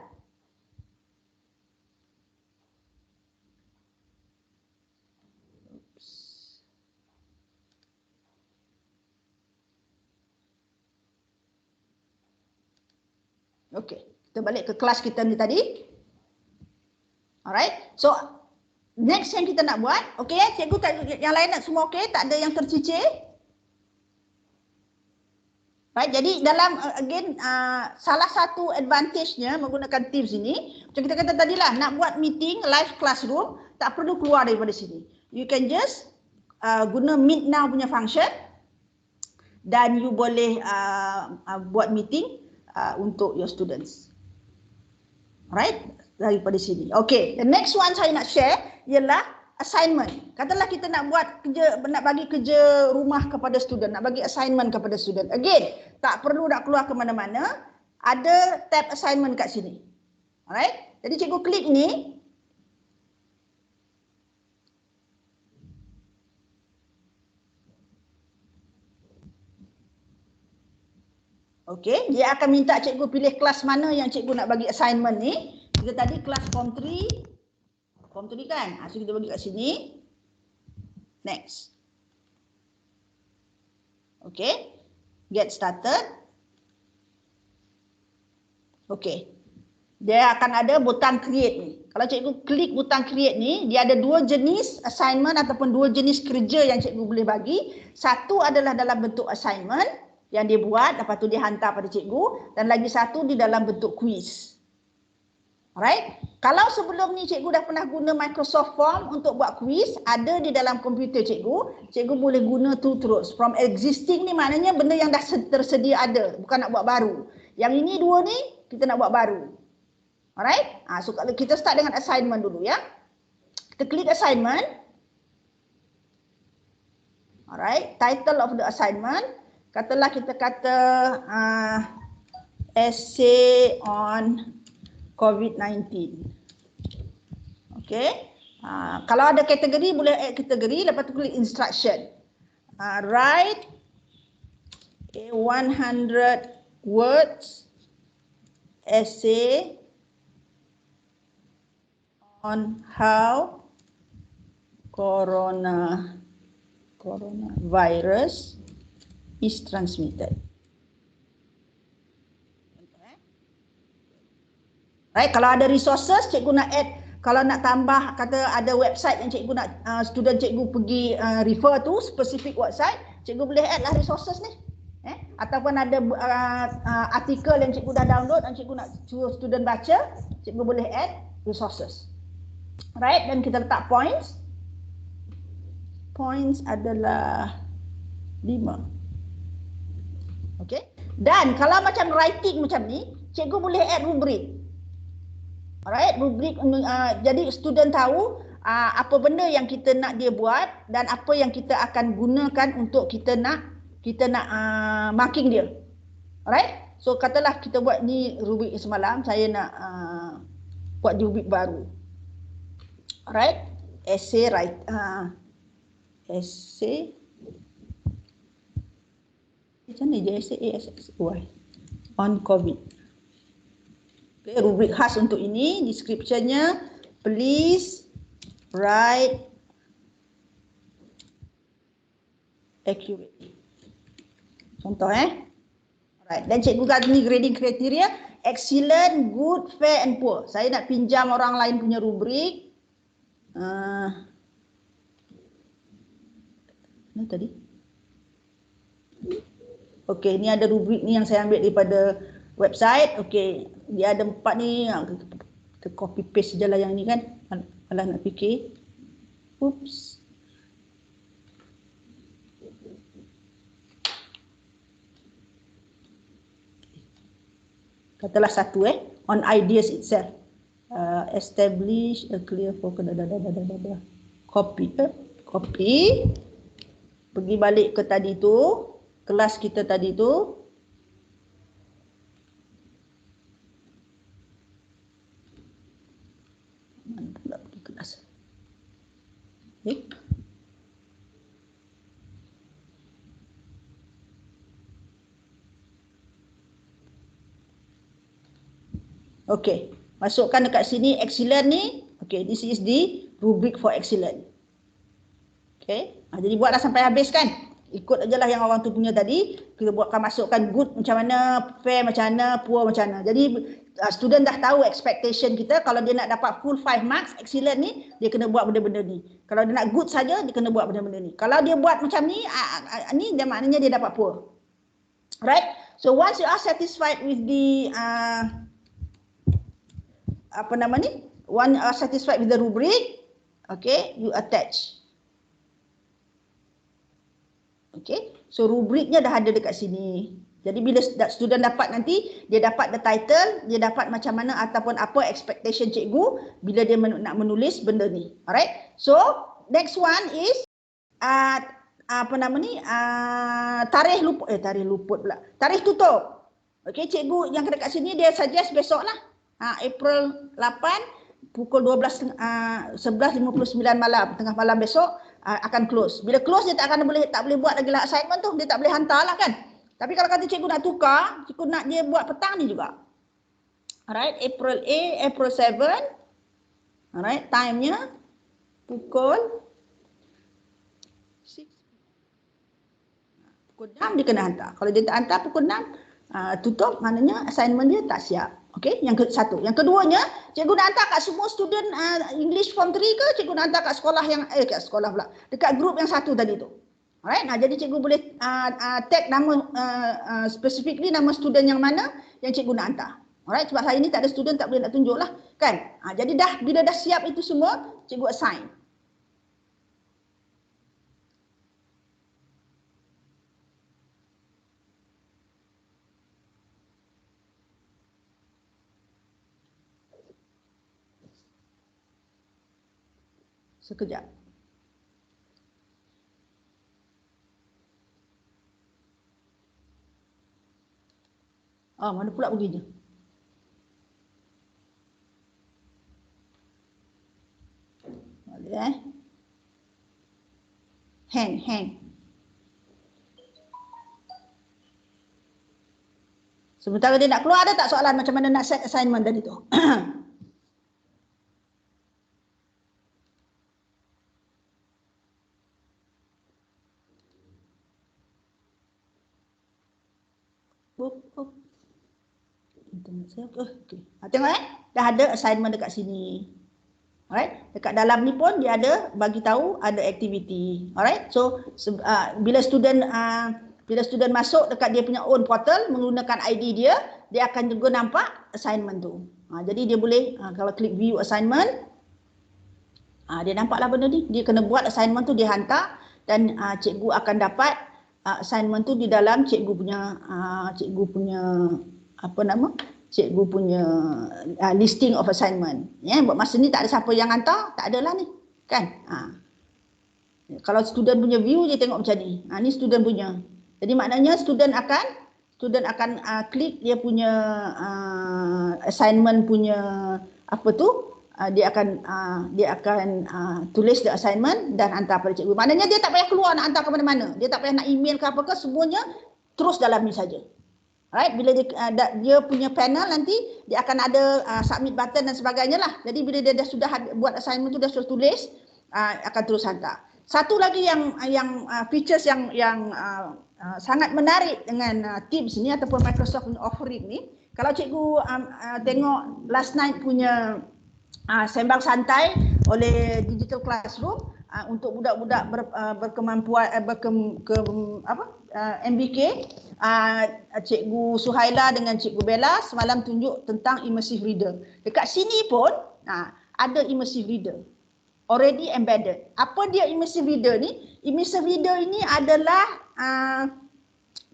Okey, kita balik ke kelas kita ni tadi. Alright, so next yang kita nak buat, okey cikgu, yang lain nak semua okey, tak ada yang tercicir. Right, jadi dalam salah satu advantage-nya menggunakan Teams ini, macam kita kata tadilah, nak buat meeting live classroom, tak perlu keluar daripada sini. You can just guna Meet Now punya function dan you boleh buat meeting untuk your students. Right, daripada sini. Okay, the next one saya nak share ialah assignment. Katalah kita nak buat kerja, nak bagi kerja rumah kepada student, nak bagi assignment kepada student. Again, tak perlu nak keluar ke mana-mana. Ada tab assignment kat sini. Alright, jadi cikgu klik ni. Okey, dia akan minta cikgu pilih kelas mana yang cikgu nak bagi assignment ni. Kita tadi kelas form 3. Form 3 kan? So kita bagi kat sini. Next. Okey. Get started. Okey. Dia akan ada butang create ni. Kalau cikgu klik butang create ni, dia ada dua jenis assignment ataupun dua jenis kerja yang cikgu boleh bagi. Satu adalah dalam bentuk assignment yang dia buat, lepas tu dia hantar pada cikgu, dan lagi satu di dalam bentuk quiz. Alright, kalau sebelum ni cikgu dah pernah guna Microsoft Form untuk buat quiz, ada di dalam komputer cikgu boleh guna tu terus. From existing ni maknanya benda yang dah tersedia ada, bukan nak buat baru. Yang ini dua ni kita nak buat baru. Alright, so kalau kita start dengan assignment dulu ya. Kita klik assignment. Alright, title of the assignment. Katalah kita kata essay on COVID-19. Okay. Kalau ada kategori boleh add kategori, lepas tu klik instruction. Write 100 words essay on how coronavirus is transmitted. Right, kalau ada resources, cikgu nak add. Kalau nak tambah, kata ada website yang cikgu nak student cikgu pergi refer tu specific website, cikgu boleh add lah resources ni. Ataupun ada artikel yang cikgu dah download dan cikgu nak suruh student baca, cikgu boleh add resources. Right, dan kita letak points. Points adalah 5. Okay. Dan kalau macam writing macam ni, cikgu boleh add rubrik. Alright, rubrik, jadi student tahu apa benda yang kita nak dia buat dan apa yang kita akan gunakan untuk kita nak marking dia. Alright, so katalah kita buat ni rubrik semalam, saya nak buat rubrik baru. Alright, essay macam ni je, essay on COVID. Okay, rubrik khas untuk ini, description-nya, please write accurately. Contoh Alright, dan cikgu kat ni grading kriteria, excellent, good, fair and poor. Saya nak pinjam orang lain punya rubrik. Mana tadi? Okey, ni ada rubrik ni yang saya ambil daripada website. Okey, dia ada 4 ni. Kita copy paste je lah yang ni kan. Alah nak fikir. Oops. Katalah satu on ideas itself. Establish a clear focus. Copy. Copy. Pergi balik ke tadi tu. Kelas kita tadi tu. Mana pula pergi kelas. Okey, masukkan dekat sini excellent ni. Okey, this is the rubric for excellent. Okey, jadi buatlah sampai habis kan. Ikut aja lah yang orang tu punya tadi. Kita buatkan, masukkan good macam mana, fair macam mana, poor macam mana. Jadi student dah tahu expectation kita. Kalau dia nak dapat full 5 marks, excellent ni, dia kena buat benda-benda ni. Kalau dia nak good saja, dia kena buat benda-benda ni. Kalau dia buat macam ni, ni dia maknanya dia dapat poor. Right? So once you are satisfied with the one are satisfied with the rubric, okay, you attach. Okay, so rubriknya dah ada dekat sini. Jadi bila student dapat nanti, dia dapat the title, dia dapat macam mana ataupun apa expectation cikgu bila dia nak menulis benda ni. Alright, so next one is tarikh luput pula. Tarikh tutup. Okay, cikgu yang dekat sini dia suggest besok lah. April 8 pukul 11.59 malam, tengah malam besok akan close. Bila close dia tak boleh buat lagi lah assignment tu, dia tak boleh hantar lah kan. Tapi kalau kata cikgu nak tukar, cikgu nak dia buat petang ni juga. Alright, April 7. Alright, time-nya pukul 6. Pukul 6 dia kena hantar. Kalau dia tak hantar pukul 6 tutup, maknanya assignment dia tak siap. Okey, yang satu. Yang keduanya, cikgu nak hantar kat semua student English form 3 ke cikgu nak hantar kat sekolah yang kat sekolah pula. Dekat grup yang satu tadi tu. Alright, jadi cikgu boleh tag nama specifically nama student yang mana yang cikgu nak hantar. Alright, sebab hari ni tak ada student tak boleh nak tunjuk lah kan. Jadi bila dah siap itu semua, cikgu assign. Sekejap. Mana pula perginya? hang. Sementara dia nak keluar, ada tak soalan macam mana nak set assignment tadi tu? Internet saya okey. Tengok dah ada assignment dekat sini. Alright, dekat dalam ni pun dia ada bagi tahu ada aktiviti. Alright, so bila student masuk dekat dia punya own portal menggunakan ID dia akan juga nampak assignment tu. Jadi dia boleh kalau klik view assignment, dia nampaklah benda ni. Dia kena buat assignment tu, dia hantar dan cikgu akan dapat assignment tu di dalam cikgu punya cikgu punya listing of assignment. Ya, buat masa ni tak ada siapa yang hantar, tak adalah ni, kan? Kalau student punya view dia tengok macam ni. Ni student punya. Jadi maknanya student akan klik dia punya assignment punya apa tu? Dia akan tulis the assignment dan hantar pada cikgu. Maknanya dia tak payah keluar nak hantar ke mana-mana. Dia tak payah nak email ke apa ke, semuanya terus dalam ni saja. Alright, bila dia punya panel nanti dia akan ada submit button dan sebagainya lah. Jadi bila dia sudah buat assignment tu, dia sudah tulis, akan terus hantar. Satu lagi yang features yang sangat menarik dengan Teams ni ataupun Microsoft punya offering ni, kalau cikgu tengok last night punya sembang santai oleh Digital Classroom untuk budak-budak berkemampuan MBK, Cikgu Suhaila dengan Cikgu Bella semalam tunjuk tentang immersive reader. Dekat sini pun ada immersive reader already embedded. Apa dia immersive reader ni? Immersive reader ini adalah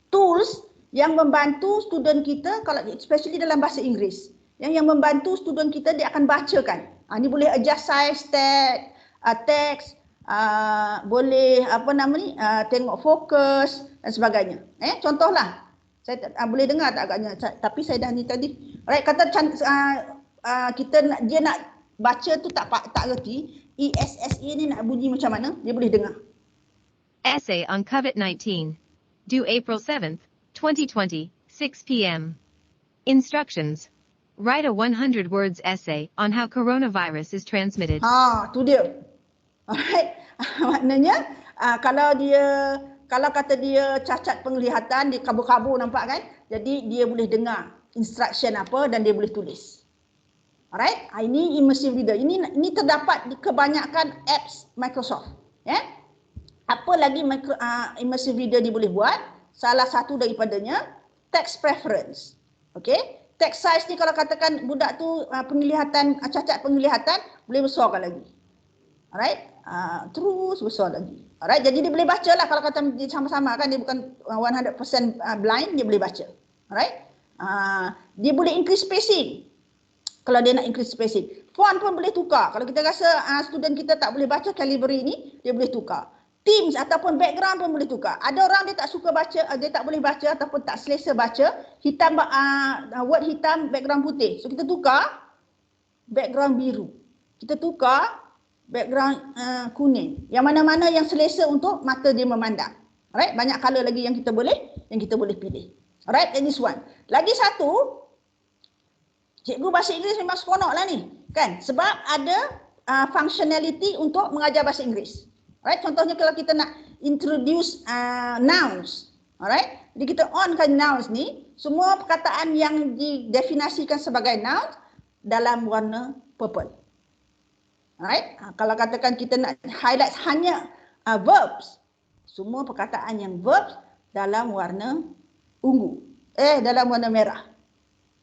tools yang membantu student kita, kalau especially dalam bahasa Inggeris, yang membantu student kita, dia akan bacakan. Ni boleh adjust size, text, boleh tengok fokus dan sebagainya. Contohlah, saya boleh dengar tak agaknya, tapi saya dah ni tadi. Alright, kata dia nak baca tu tak reti, ESSA ni nak bunyi macam mana, dia boleh dengar. Essay on COVID-19. Due April 7th, 2020, 6 p.m. Instructions. Write a 100 words essay on how coronavirus is transmitted. Tu dia. Alright. Maknanya kalau kata dia cacat penglihatan, dia kabur-kabur nampak kan? Jadi dia boleh dengar instruction apa dan dia boleh tulis. Alright? Ini immersive reader. Ini terdapat di kebanyakan apps Microsoft. Ya? Apa lagi immersive reader dia boleh buat? Salah satu daripadanya text preference. Okey? Text size ni kalau katakan budak tu cacat penglihatan, boleh besarkan lagi. Alright? Terus besar lagi. Alright, jadi dia boleh baca lah kalau kata dia sama-sama kan, dia bukan 100% blind, dia boleh baca. Alright? Dia boleh increase spacing. Kalau dia nak increase spacing. Font pun boleh tukar. Kalau kita rasa student kita tak boleh baca Calibri ni, dia boleh tukar. Themes ataupun background pun boleh tukar. Ada orang dia tak suka baca, dia tak boleh baca ataupun tak selesa baca, word hitam, background putih. So kita tukar background biru. Kita tukar background kuning. Yang mana-mana yang selesa untuk mata dia memandang. Alright, banyak color lagi yang kita boleh pilih. Alright, and this one. Lagi satu, cikgu bahasa Inggeris memang seronok lah ni, kan? Sebab ada functionality untuk mengajar bahasa Inggeris. Alright, contohnya kalau kita nak introduce nouns. Alright, jadi kita onkan nouns ni, semua perkataan yang didefinisikan sebagai noun dalam warna purple. Alright, kalau katakan kita nak highlight hanya verbs, semua perkataan yang verbs dalam warna ungu, dalam warna merah.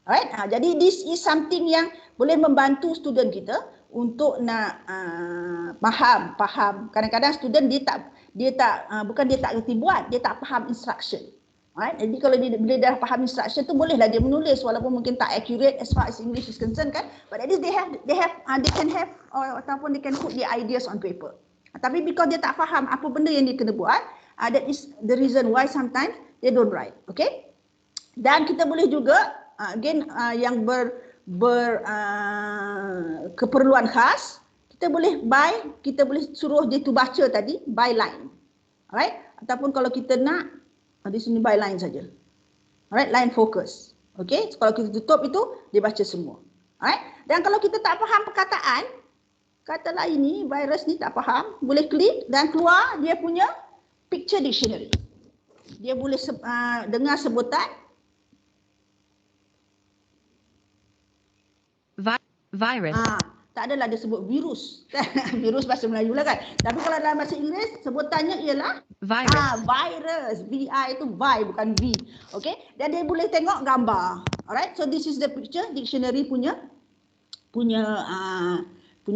Alright, jadi this is something yang boleh membantu student kita untuk nak faham. Kadang-kadang student bukan dia tak reti buat, dia tak faham instruction. Alright, jadi kalau bila dah faham instruction tu, bolehlah dia menulis walaupun mungkin tak accurate as far as English is concerned kan, but at least they can have ataupun they can put their ideas on paper. Tapi because dia tak faham apa benda yang dia kena buat, that is the reason why sometimes they don't write. Okay, dan kita boleh juga yang keperluan khas, kita boleh suruh dia tu baca tadi by line. Alright? Ataupun kalau kita nak di sini by line saja. Alright, line focus. Okay, so, kalau kita tutup itu dia baca semua. Alright? Dan kalau kita tak faham perkataan, katalah ini virus ni tak faham, boleh klik dan keluar dia punya picture dictionary. Dia boleh dengar sebutan virus, tak adalah dia sebut virus. Virus bahasa Melayu lah kan. Tapi kalau dalam bahasa Inggeris sebutannya ialah virus, virus. VI itu vi bukan V. Okay. Dan dia boleh tengok gambar. Alright. So this is the picture dictionary punya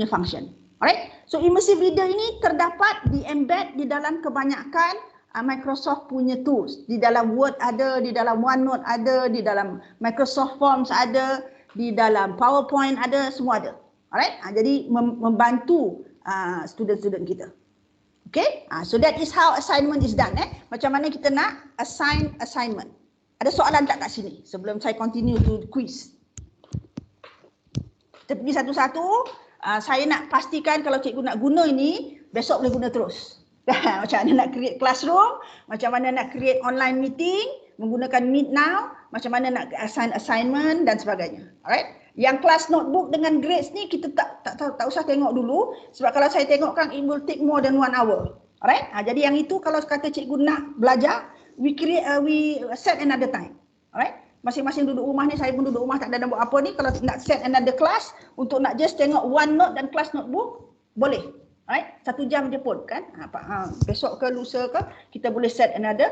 function. Alright. So immersive reader ini terdapat di embed di dalam kebanyakan Microsoft punya tools. Di dalam Word ada, di dalam OneNote ada, di dalam Microsoft Forms ada, di dalam PowerPoint ada, semua ada. Alright, jadi membantu student-student kita. Okay, so that is how assignment is done. Macam mana kita nak assign assignment. Ada soalan tak kat sini sebelum saya continue to quiz? Kita pergi satu-satu. Saya nak pastikan kalau cikgu nak guna ini, besok boleh guna terus. Macam mana nak create classroom, macam mana nak create online meeting, menggunakan Meet Now, macam mana nak assign assignment dan sebagainya. Alright. Yang kelas notebook dengan grades ni kita tak usah tengok dulu sebab kalau saya tengokkan it will take more than 1 hour. Alright. Jadi yang itu kalau kata cikgu nak belajar, we set another time. Alright. Masing-masing duduk rumah ni, saya pun duduk rumah tak ada nak buat apa ni, kalau nak set another class untuk nak just tengok OneNote dan kelas notebook, boleh. Alright, 1 jam je pun kan. Besok ke lusa ke kita boleh set another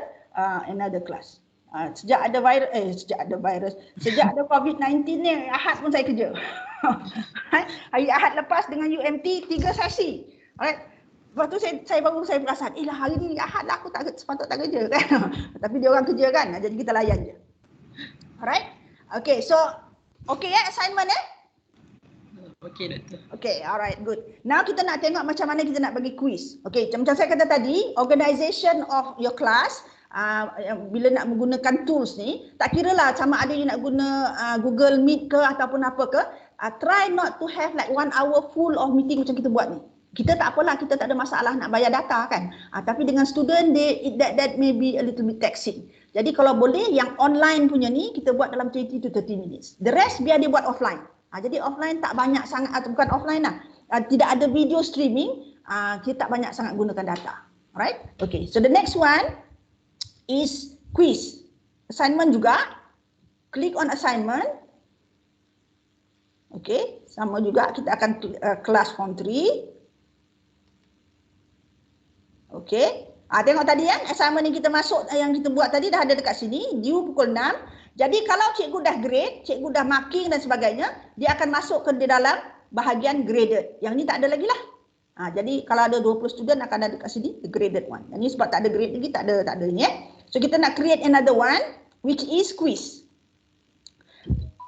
class. Sejak ada COVID-19 ni, Ahad pun saya kerja. Hari Ahad lepas dengan UMT 3 sesi. Alright. Lepas tu saya perasan, hari ni Ahad lah aku sepatutnya tak kerja kan. Tapi dia orang kerja kan. Jadi kita layan je. Alright. Okay, so assignment Okay, Doktor. Okay, alright, good. Now kita nak tengok macam mana kita nak bagi quiz. Okay, macam saya kata tadi, organization of your class, bila nak menggunakan tools ni, tak kira lah sama ada you nak guna Google Meet ke ataupun apa ke, try not to have like 1 hour full of meeting macam kita buat ni. Kita tak apalah, kita tak ada masalah nak bayar data kan. Tapi dengan student, that may be a little bit taxing. Jadi kalau boleh, yang online punya ni, kita buat dalam 20 to 30 minutes. The rest biar dia buat offline. Jadi offline tak banyak sangat, atau bukan offline lah. Tidak ada video streaming, kita tak banyak sangat gunakan data. Alright? Okay, so the next one is quiz. Assignment juga. Click on assignment. Okay, sama juga kita akan class form 3. Okay. Tengok tadi kan, assignment yang kita masuk, yang kita buat tadi dah ada dekat sini, due pukul 6. Jadi kalau cikgu dah grade, cikgu dah marking dan sebagainya, dia akan masuk ke dalam bahagian graded. Yang ni tak ada lagi lah. Jadi kalau ada 20 student akan ada dekat sini, the graded one. Yang ni sebab tak ada grade lagi, tak ada ni. So kita nak create another one, which is quiz.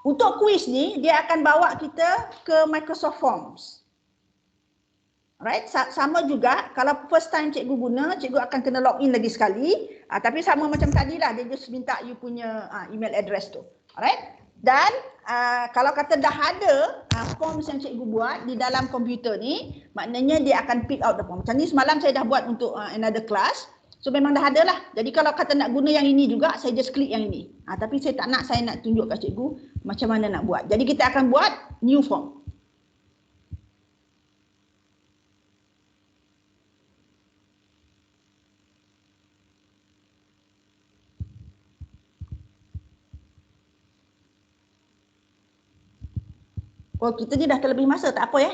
Untuk quiz ni, dia akan bawa kita ke Microsoft Forms. Alright, sama juga kalau first time cikgu guna, cikgu akan kena login lagi sekali. Tapi sama macam tadi lah, dia just minta you punya email address tu. Alright, dan kalau kata dah ada forms yang cikgu buat di dalam komputer ni, maknanya dia akan pick out the form. Macam ni semalam saya dah buat untuk another class. So memang dah ada lah. Jadi kalau kata nak guna yang ini juga, saya just klik yang ini. Tapi saya tak nak, saya nak tunjuk kat cikgu macam mana nak buat. Jadi kita akan buat new form. Oh, kita ni dah terlebih masa, tak apa ya.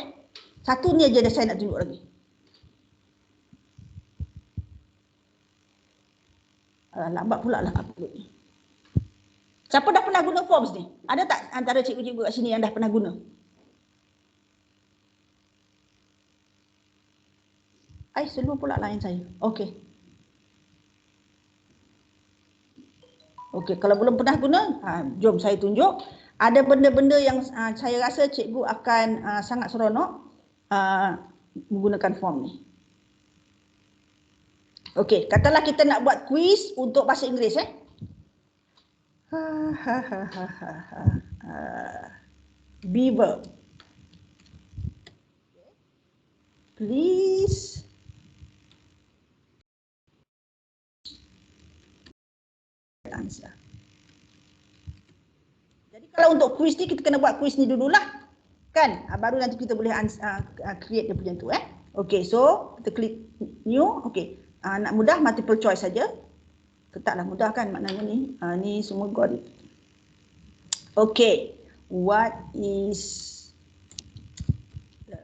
Satu ni aja dah saya nak tunjuk lagi. Lambat pula lah upload ni. Siapa dah pernah guna forms ni? Ada tak antara cikgu-cikgu kat sini yang dah pernah guna? Seluar pula line saya. Okey. Okey, kalau belum pernah guna, jom saya tunjuk. Ada benda-benda yang saya rasa cikgu akan sangat seronok menggunakan form ni. Okey, katalah kita nak buat quiz untuk bahasa Inggeris Be verb. Please answer. Jadi kalau untuk quiz ni kita kena buat quiz ni dululah. Kan? Baru nanti kita boleh create dia punya tu Okay, so kita klik new. Okay. Nak mudah multiple choice saja. Tetaplah mudah kan maknanya ni. Ni semua got it. Okay. What is the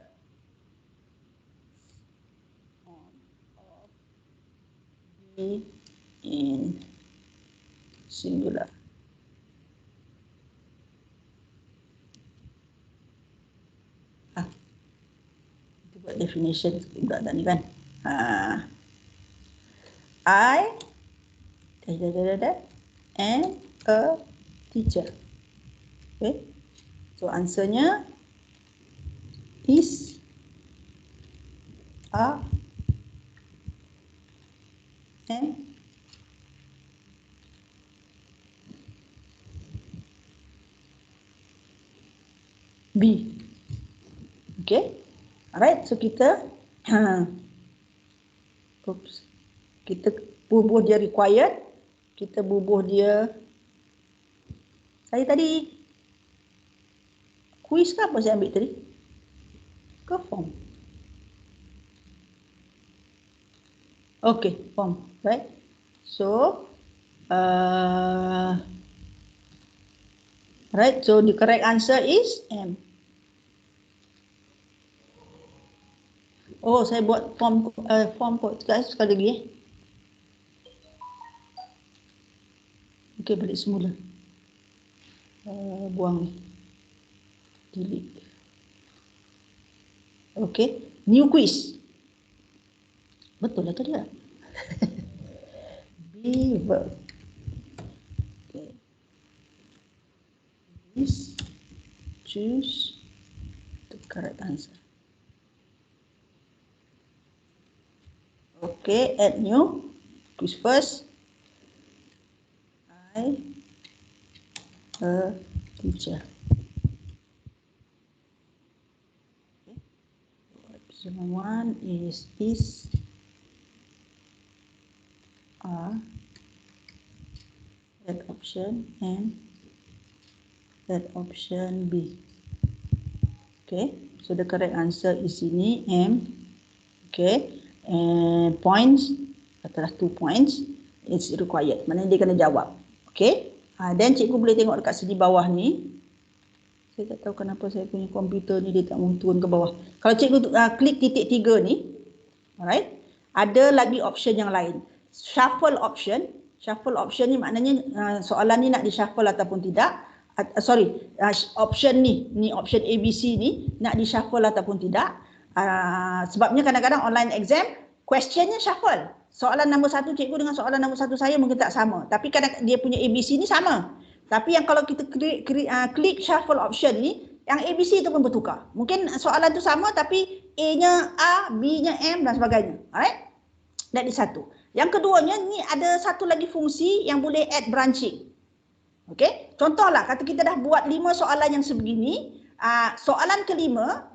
of B in singular? Kita buat definition budak tadi kan. I am a teacher. Okay. So answernya is a and B. Okay. Alright, so kita kita bubuh dia required, kita bubuh dia saya tadi quiz ke apa saya ambil tadi? Ke form? Okay, form, right? So, right, so the correct answer is M. Oh, saya buat form kot sekali lagi Okay, balik semula. Buang ni. Delete. Okay, new quiz. Betul lah tu dia. Be verb. Okay. Please choose the correct answer. Okay, add new quiz first. I a teacher. Okay. Option 1 is that option and that option B. Okay, so the correct answer is ini M. Okay, and points adalah 2 points. It's required. Maknanya dia kena jawab. Okay, then cikgu boleh tengok dekat sini bawah ni. Saya tak tahu kenapa saya punya komputer ni dia tak mau turun ke bawah. Kalau cikgu klik titik 3 ni, alright, ada lagi option yang lain. Shuffle option. Shuffle option ni maknanya soalan ni nak di-shuffle ataupun tidak. Option ni option ABC ni nak di-shuffle ataupun tidak. Sebabnya kadang-kadang online exam, questionnya shuffle. Soalan nombor 1 cikgu dengan soalan nombor 1 saya mungkin tak sama. Tapi kadang dia punya ABC ni sama. Tapi yang kalau kita klik shuffle option ni, yang ABC itu pun bertukar. Mungkin soalan tu sama tapi A-nya A, B-nya M dan sebagainya. Alright? That is satu. Yang keduanya ni ada satu lagi fungsi yang boleh add branching. Okay? Contohlah kata kita dah buat 5 soalan yang sebegini. Soalan kelima,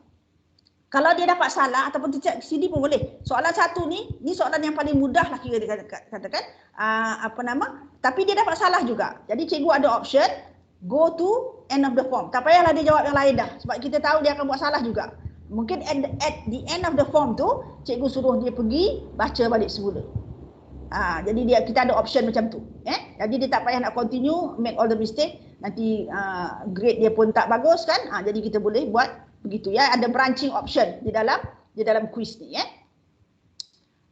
kalau dia dapat salah ataupun tidak sini pun boleh. Soalan 1 ni soalan yang paling mudah lah kira katakan. Tapi dia dapat salah juga. Jadi cikgu ada option go to end of the form. Tak payahlah dia jawab yang lain dah. Sebab kita tahu dia akan buat salah juga. Mungkin at the end of the form tu cikgu suruh dia pergi baca balik semula. Jadi kita ada option macam tu. Jadi dia tak payah nak continue make all the mistake. Nanti grade dia pun tak bagus kan. Jadi kita boleh buat begitu ya. Ada branching option di dalam quiz ni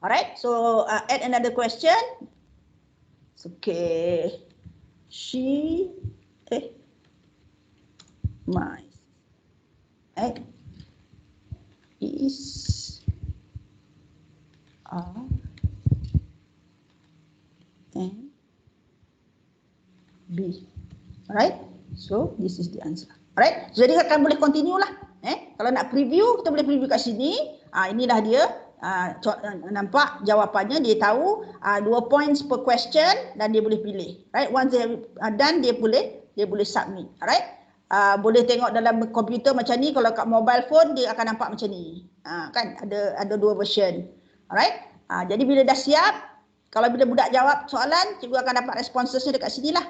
Alright, so add another question. Okay. My is A and B. Alright, so this is the answer. Alright, jadi akan boleh continue lah. Kalau nak preview, kita boleh preview kat sini. Inilah dia. Nampak jawapannya, dia tahu 2 points per question dan dia boleh pilih. Right, once they done, dia boleh submit. Alright, boleh tengok dalam komputer macam ni. Kalau kat mobile phone dia akan nampak macam ni. Kan ada 2 version. Alright, jadi bila dah siap, Kalau bila budak jawab soalan, cikgu akan dapat responsesnya dekat sini lah.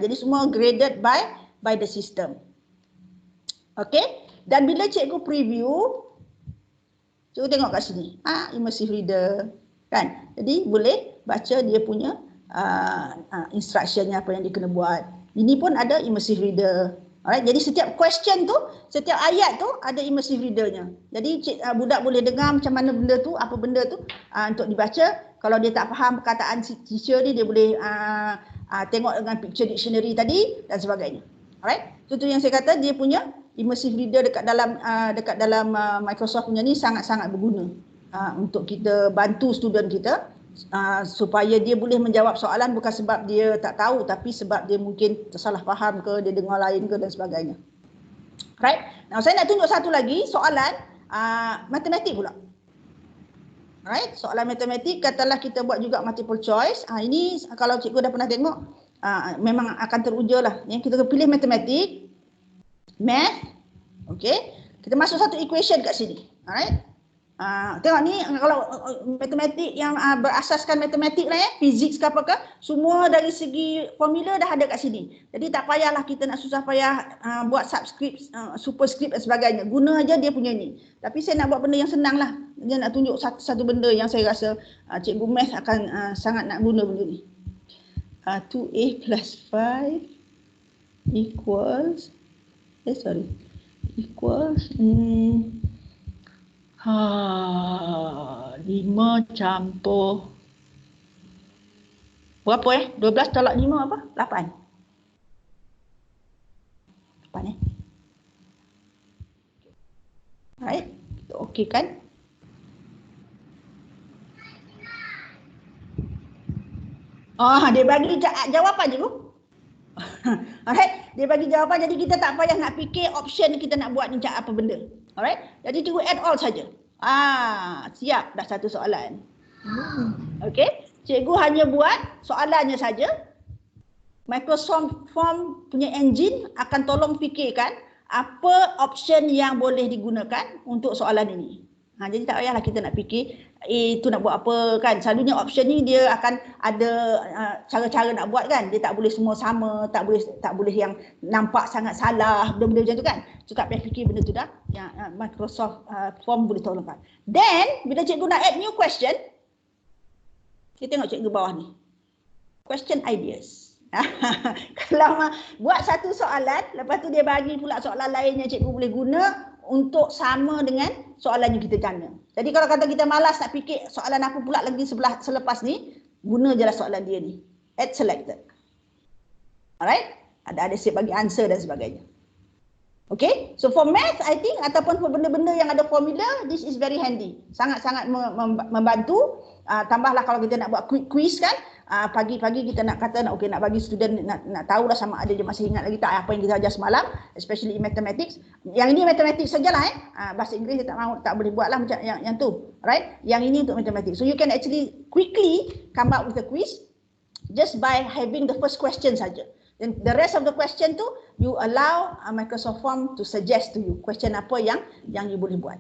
Jadi semua graded by the system. Okay. Dan bila cikgu preview, cikgu tengok kat sini. Immersive reader. Kan? Jadi boleh baca dia punya instructionnya apa yang dia kena buat. Ini pun ada immersive reader. Alright, jadi setiap question tu, setiap ayat tu ada immersive readernya. Jadi budak boleh dengar macam mana benda tu, apa benda tu untuk dibaca. Kalau dia tak faham perkataan teacher ni, dia boleh tengok dengan picture dictionary tadi dan sebagainya. Alright, itu yang saya kata dia punya immersive reader dekat dalam Microsoft punya ni sangat-sangat berguna untuk kita bantu student kita supaya dia boleh menjawab soalan bukan sebab dia tak tahu tapi sebab dia mungkin tersalah faham ke, dia dengar lain ke dan sebagainya. Right? Now saya nak tunjuk satu lagi soalan matematik pula. Right? Soalan matematik katalah kita buat juga multiple choice. Ini kalau cikgu dah pernah tengok memang akan teruja lah. Yang kita pilih matematik, math. Okay. Kita masuk satu equation kat sini. Alright. Tengok ni kalau matematik yang berasaskan matematik lah fizik ke apa ke, semua dari segi formula dah ada kat sini. Jadi tak payahlah kita nak susah payah buat subscript, superscript dan sebagainya. Guna aja dia punya ni. Tapi saya nak buat benda yang senang lah. Dia nak tunjuk satu benda yang saya rasa cikgu math akan sangat nak guna benda ni. 2A plus 5 equals equals 5 campur berapa 12 tolak 5 apa? 8. 8 Right? Okey kan? Dia bagi jawapan je tu. Alright, dia bagi jawapan jadi kita tak payah nak fikir option kita nak buat ni apa benda. Alright, jadi cikgu add all saja. Siap dah satu soalan. Okey, cikgu hanya buat soalannya saja. Microsoft Form punya engine akan tolong fikirkan apa option yang boleh digunakan untuk soalan ini. Jadi tak payahlah kita nak fikir itu nak buat apa kan. Selalunya option ni dia akan ada cara-cara nak buat kan. Dia tak boleh semua sama, tak boleh yang nampak sangat salah, benda-benda macam tu kan. So tak payah fikir benda tu dah. Yang Microsoft Form boleh tolongkan. Then bila cikgu nak add new question, kita tengok cikgu bawah ni. Question ideas. Kalau buat satu soalan, lepas tu dia bagi pula soalan lain yang cikgu boleh guna untuk sama dengan soalan yang kita tanya. Jadi kalau kata kita malas nak fikir soalan apa pula lagi selepas ni, guna je lah soalan dia ni. Add selected. Alright? Ada siap bagi answer dan sebagainya. Okay? So for math, I think ataupun for benda-benda yang ada formula, this is very handy. Sangat-sangat membantu. Tambahlah kalau kita nak buat quick quiz kan, pagi-pagi kita nak kata nak bagi student nak tahulah sama ada dia masih ingat lagi tak apa yang kita ajar semalam, especially in mathematics. Yang ini mathematics sajalah bahasa Inggeris dia tak boleh buatlah macam yang tu, right? Yang ini untuk mathematics. So you can actually quickly come up with a quiz just by having the first question saja. Then the rest of the question tu you allow Microsoft Form to suggest to you question apa yang you boleh buat.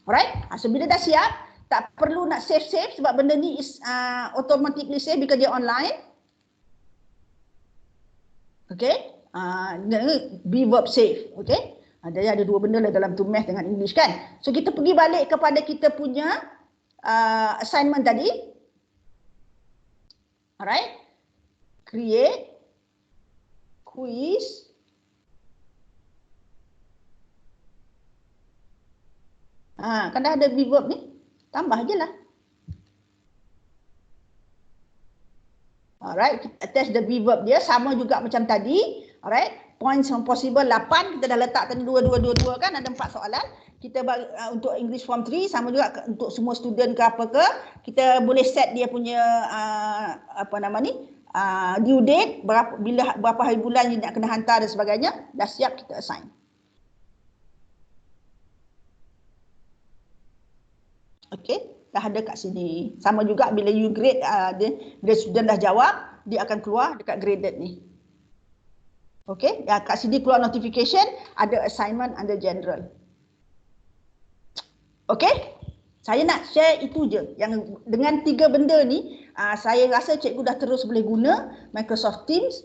Alright? So bila dah siap, tak perlu nak save sebab benda ni is automatically save because dia online. Okay? Be verb save. Okay? Ada dua benda lah dalam tu math dengan English kan. So kita pergi balik kepada kita punya assignment tadi. Alright? Create quiz kan dah ada verb ni, tambah je lah. Alright, kita attach the verb dia sama juga macam tadi. Alright, points yang possible 8 kita dah letak tadi 2 kan, ada 4 soalan. Kita untuk English Form 3 sama juga untuk semua student ke apa ke, kita boleh set dia punya due date, berapa hari bulan dia nak kena hantar dan sebagainya. Dah siap, kita assign. Okey, dah ada kat sini. Sama juga bila you grade, bila student dah jawab, dia akan keluar dekat graded ni. Okey, kat sini keluar notification, ada assignment under general. Okey, Saya nak share itu je. Yang dengan 3 benda ni, saya rasa cikgu dah terus boleh guna Microsoft Teams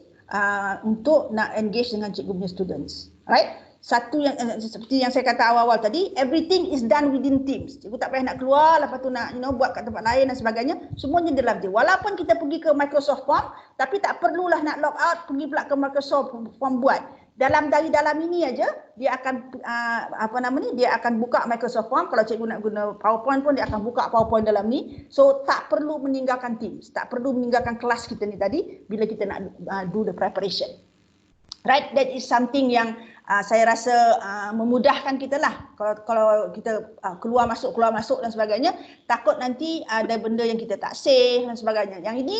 untuk nak engage dengan cikgu punya students. Right? Satu yang seperti yang saya kata awal-awal tadi, everything is done within Teams. Cikgu tak payah nak keluar, lepas tu nak buat kat tempat lain dan sebagainya. Semuanya dalam je. Walaupun kita pergi ke Microsoft Form, tapi tak perlulah nak log out, pergi pula ke Microsoft Form buat. Dari dalam ini aja dia akan dia akan buka Microsoft Form. Kalau cikgu nak guna PowerPoint pun dia akan buka PowerPoint dalam ni. So tak perlu meninggalkan Teams, tak perlu meninggalkan kelas kita ni tadi bila kita nak do the preparation. Right, that is something yang saya rasa memudahkan kita lah. Kalau kita keluar masuk dan sebagainya, takut nanti ada benda yang kita tak save dan sebagainya. Yang ini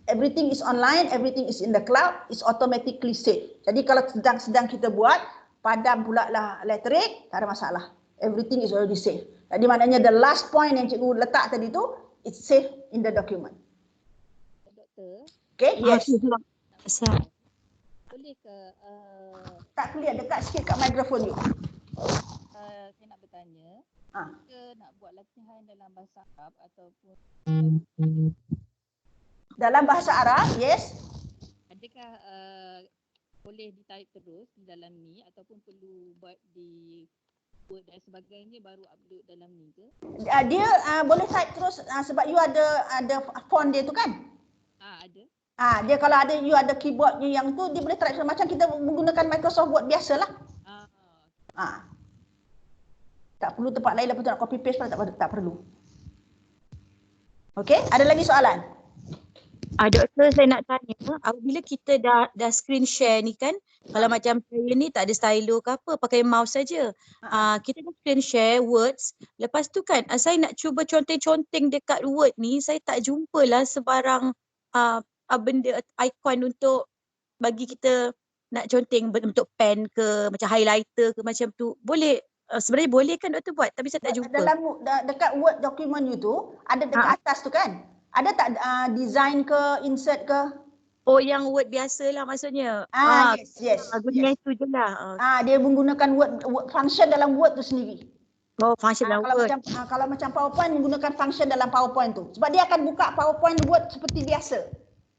everything is online, everything is in the cloud, is automatically saved. Jadi kalau sedang kita buat, padam pula lah letterik, tak ada masalah. Everything is already saved. Jadi maknanya the last point yang cikgu letak tadi tu, it's saved in the document. Doktor. Okay, yes. Boleh ke Tak clear, dekat sikit kat mikrofon you. Saya nak bertanya, ke nak buat latihan dalam bahasa Arab ataupun dalam bahasa Arab, yes. Adakah boleh ditarik terus di dalam ni ataupun perlu buat di Word dan sebagainya baru upload dalam ni ke? Dia boleh type terus sebab you ada font dia tu kan? Ada. Dia kalau you ada keyboardnya yang tu, dia boleh type macam kita menggunakan Microsoft Word biasalah. Tak perlu tempat lain, lepas tu nak copy paste pun tak perlu. Okey, ada lagi soalan? Doktor, saya nak tanya, apabila kita dah screen share ni kan, kalau macam saya ni tak ada stylo ke apa, pakai mouse saja. Kita dah screen share words, lepas tu kan saya nak cuba conteng-conteng dekat word ni, saya tak jumpalah sebarang benda ikon untuk bagi kita nak conteng bentuk pen ke, macam highlighter ke macam tu. Boleh, sebenarnya boleh kan doktor buat, tapi saya tak jumpa. Dekat Word document you tu, ada dekat atas tu kan? Ada tak design ke, insert ke? Oh, yang Word biasa lah maksudnya. Yes. Guna itu je lah. Dia menggunakan Word function dalam Word tu sendiri. Oh, function dalam Word. Kalau macam PowerPoint, menggunakan function dalam PowerPoint tu. Sebab dia akan buka PowerPoint Word seperti biasa.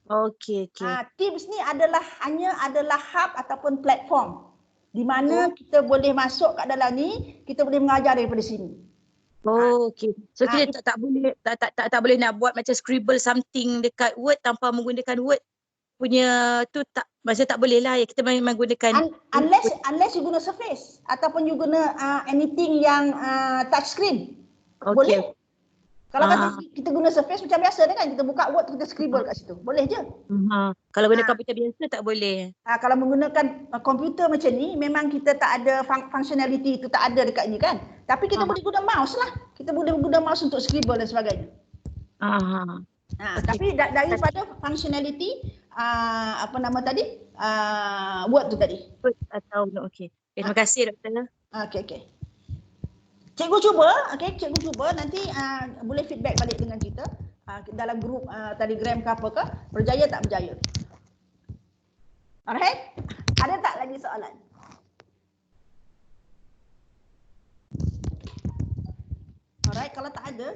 Okey. Teams ni hanya adalah hub ataupun platform di mana kita boleh masuk kat dalam ni, kita boleh mengajar daripada sini. Okey. So kita tak boleh nak buat macam scribble something dekat Word tanpa menggunakan Word punya tu, tak, maksudnya tak boleh lah ya, kita memang gunakan unless you guna Surface ataupun you guna anything yang touch screen. Boleh. Kalau kita guna Surface macam biasa kan, kita buka Word, kita scribble kat situ. Boleh je. Kalau guna komputer biasa tak boleh. Kalau menggunakan komputer macam ni, memang kita tak ada functionality itu, tak ada dekat ni kan. Tapi kita boleh guna mouse lah. Kita boleh guna mouse untuk scribble dan sebagainya. Tapi daripada functionality Word tu tadi. Okey. Terima kasih doktor. Okey. Cikgu cuba nanti boleh feedback balik dengan kita dalam grup Telegram ke apa ke, berjaya tak berjaya. Alright? Ada tak lagi soalan? Alright, kalau tak ada,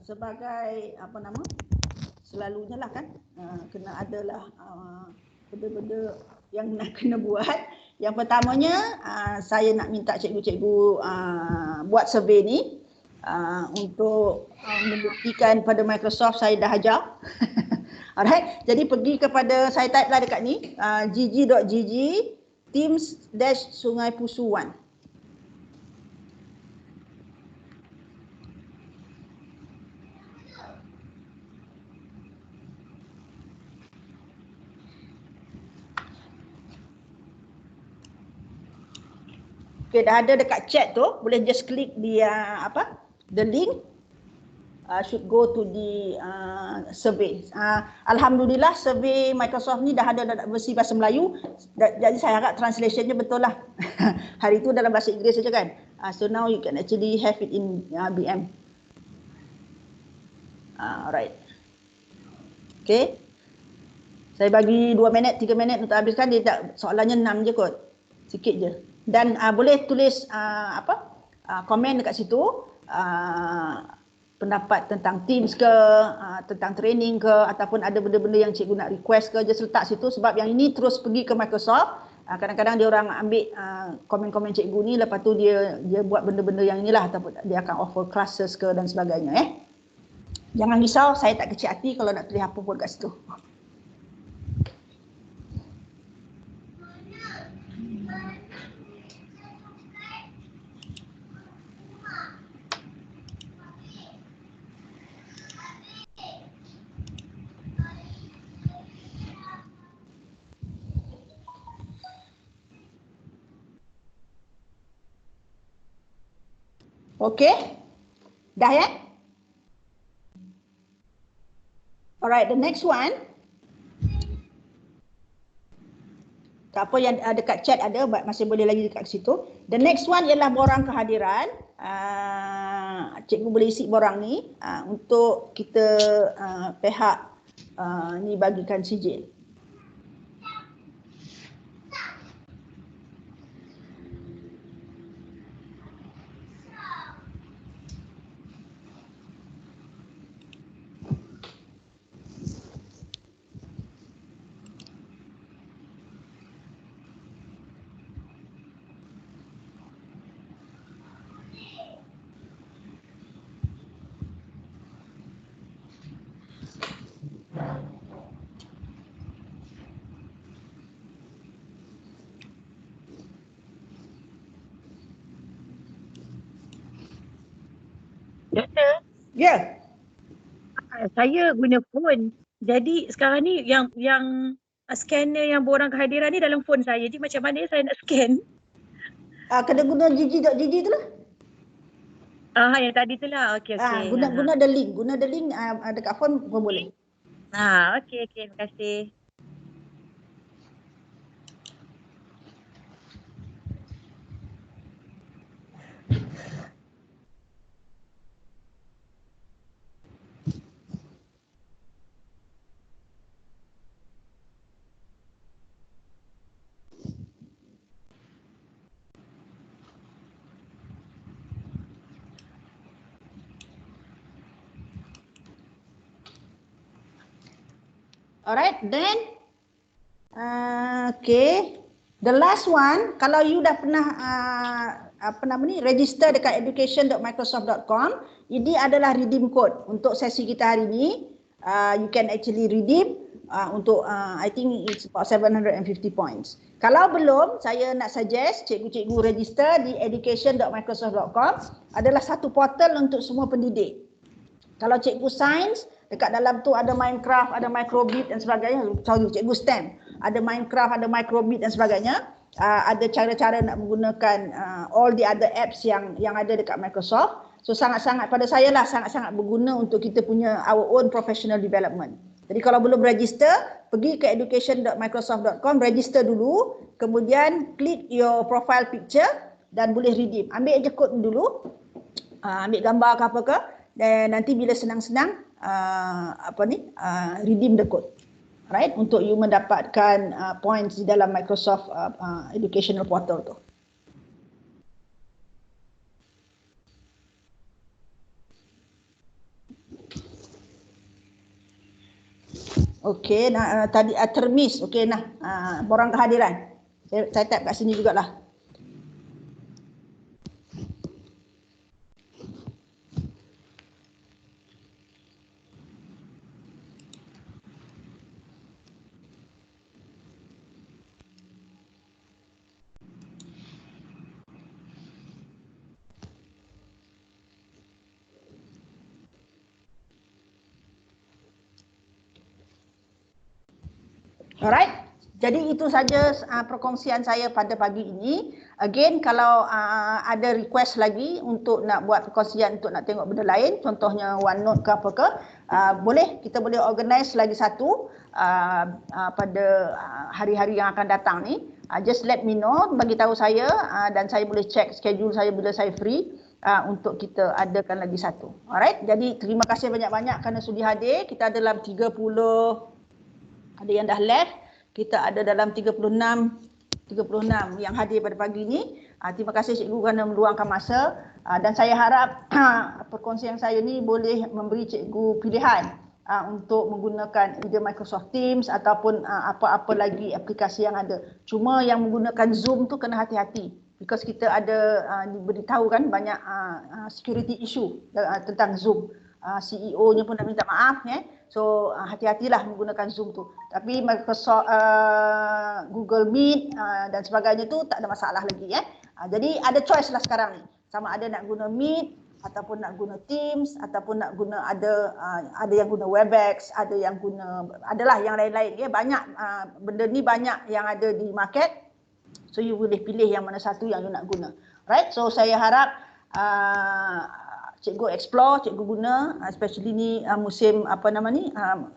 sebagai selalunya lah kan, kena adalah benda-benda yang nak kena buat. Yang pertamanya, saya nak minta cikgu-cikgu buat survey ni untuk membuktikan pada Microsoft saya dah ajar. Alright, jadi pergi kepada, saya type lah dekat ni, gg.gg Teams-Sungai Pusu 1. Okay, dah ada dekat chat tu, boleh just klik di the link, should go to the survey. Alhamdulillah survey Microsoft ni dah ada versi bahasa Melayu, jadi saya harap translationnya betul lah. Hari tu dalam bahasa Inggeris saja kan. So now you can actually have it in BM. Alright. Okay. Saya bagi 2 minit, 3 minit untuk habiskan. Dia tak, soalannya 6 je kot. Sikit je. Dan boleh tulis komen dekat situ. pendapat tentang Teams ke, tentang training ke, ataupun ada benda-benda yang cikgu nak request ke, just letak situ sebab yang ini terus pergi ke Microsoft. Kadang-kadang dia orang ambil komen-komen cikgu ni, lepas tu dia buat benda-benda yang inilah, ataupun dia akan offer classes ke dan sebagainya. Jangan risau, saya tak kecil hati kalau nak tulis apa pun kat situ. Okay, dah ya? Alright, the next one. Tak apa yang dekat chat ada, masih boleh lagi dekat situ. The next one ialah borang kehadiran. Cikgu boleh isi borang ni untuk kita pihak ni bagikan sijil. Doktor, Ya. saya guna phone. Jadi sekarang ni yang scanner yang borang kehadiran ni dalam phone saya. Jadi macam mana saya nak scan? Kena guna gg.gg tu lah. Yang tadi tu lah. Okey. Guna the link. Guna the link dekat phone pun boleh. Okey. Terima kasih. Alright, then okay. The last one, kalau you dah pernah register dekat education.microsoft.com, ini adalah redeem code untuk sesi kita hari ini. You can actually redeem untuk I think it's about 750 points. Kalau belum, saya nak suggest cikgu-cikgu register di education.microsoft.com, adalah satu portal untuk semua pendidik. Kalau cikgu sains, dekat dalam tu ada Minecraft, ada Microbit dan sebagainya. Sorry, cikgu STEM, ada Minecraft, ada Microbit dan sebagainya. Ada cara-cara nak menggunakan all the other apps yang ada dekat Microsoft. So sangat-sangat pada saya lah sangat-sangat berguna untuk kita punya our own professional development. Jadi kalau belum register, pergi ke education.microsoft.com, register dulu, kemudian klik your profile picture dan boleh redeem. Ambil je kod dulu, ambil gambar ke apa ke, dan nanti bila senang-senang redeem the code. Right, untuk you mendapatkan points di dalam Microsoft Educational Portal tu. Okey, tadi termis. Okey, borang kehadiran. Saya type kat sini jugalah. Alright, jadi itu saja perkongsian saya pada pagi ini. Again, kalau ada request lagi untuk nak buat perkongsian untuk nak tengok benda lain, contohnya OneNote ke apa ke, kita boleh organize lagi satu pada hari-hari yang akan datang ni. Just let me know, bagi tahu saya dan saya boleh check schedule saya bila saya free untuk kita adakan lagi satu. Alright, jadi terima kasih banyak-banyak kerana sudi hadir. Kita ada dalam 30, ada yang dah left, kita ada dalam 36 36 yang hadir pada pagi ini. Terima kasih cikgu kerana meluangkan masa dan saya harap perkongsian saya ni boleh memberi cikgu pilihan untuk menggunakan either Microsoft Teams ataupun apa-apa lagi aplikasi yang ada. Cuma yang menggunakan Zoom tu kena hati-hati because kita ada diberitahu kan banyak security issue tentang Zoom. CEO-nya pun dah minta maaf So hati-hatilah menggunakan Zoom tu. Tapi Microsoft Google Meet dan sebagainya tu tak ada masalah lagi Jadi ada choice lah sekarang ni. Sama ada nak guna Meet ataupun nak guna Teams ataupun nak guna ada yang guna Webex, ada yang guna adalah yang lain-lain Banyak benda ni banyak yang ada di market. So you boleh pilih yang mana satu yang you nak guna. Right? So saya harap cikgu explore, cikgu guna, especially ni musim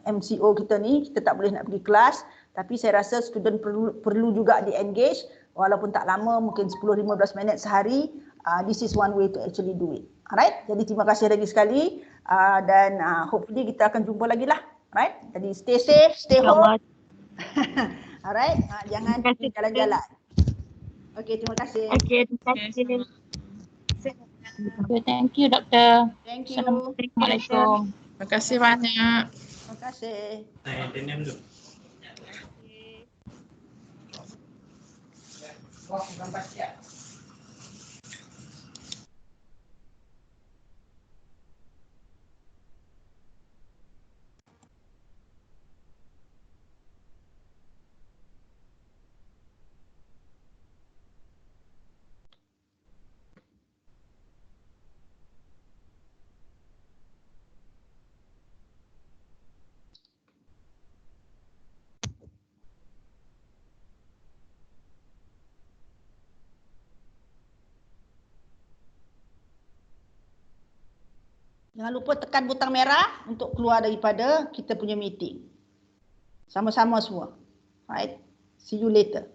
MCO kita ni, kita tak boleh nak pergi kelas, tapi saya rasa student perlu juga di-engage, walaupun tak lama, mungkin 10-15 minit sehari, this is one way to actually do it. Alright, jadi terima kasih lagi sekali dan hopefully kita akan jumpa lagi lah. Alright, jadi stay safe, stay home. Alright, jangan jalan-jalan. Okay, terima kasih. Okay, terima kasih. Okay, thank you doktor. Thank you. Assalamualaikum. Terima kasih banyak. Terima kasih. Jangan lupa tekan butang merah untuk keluar daripada kita punya meeting. Sama-sama semua. Right? See you later.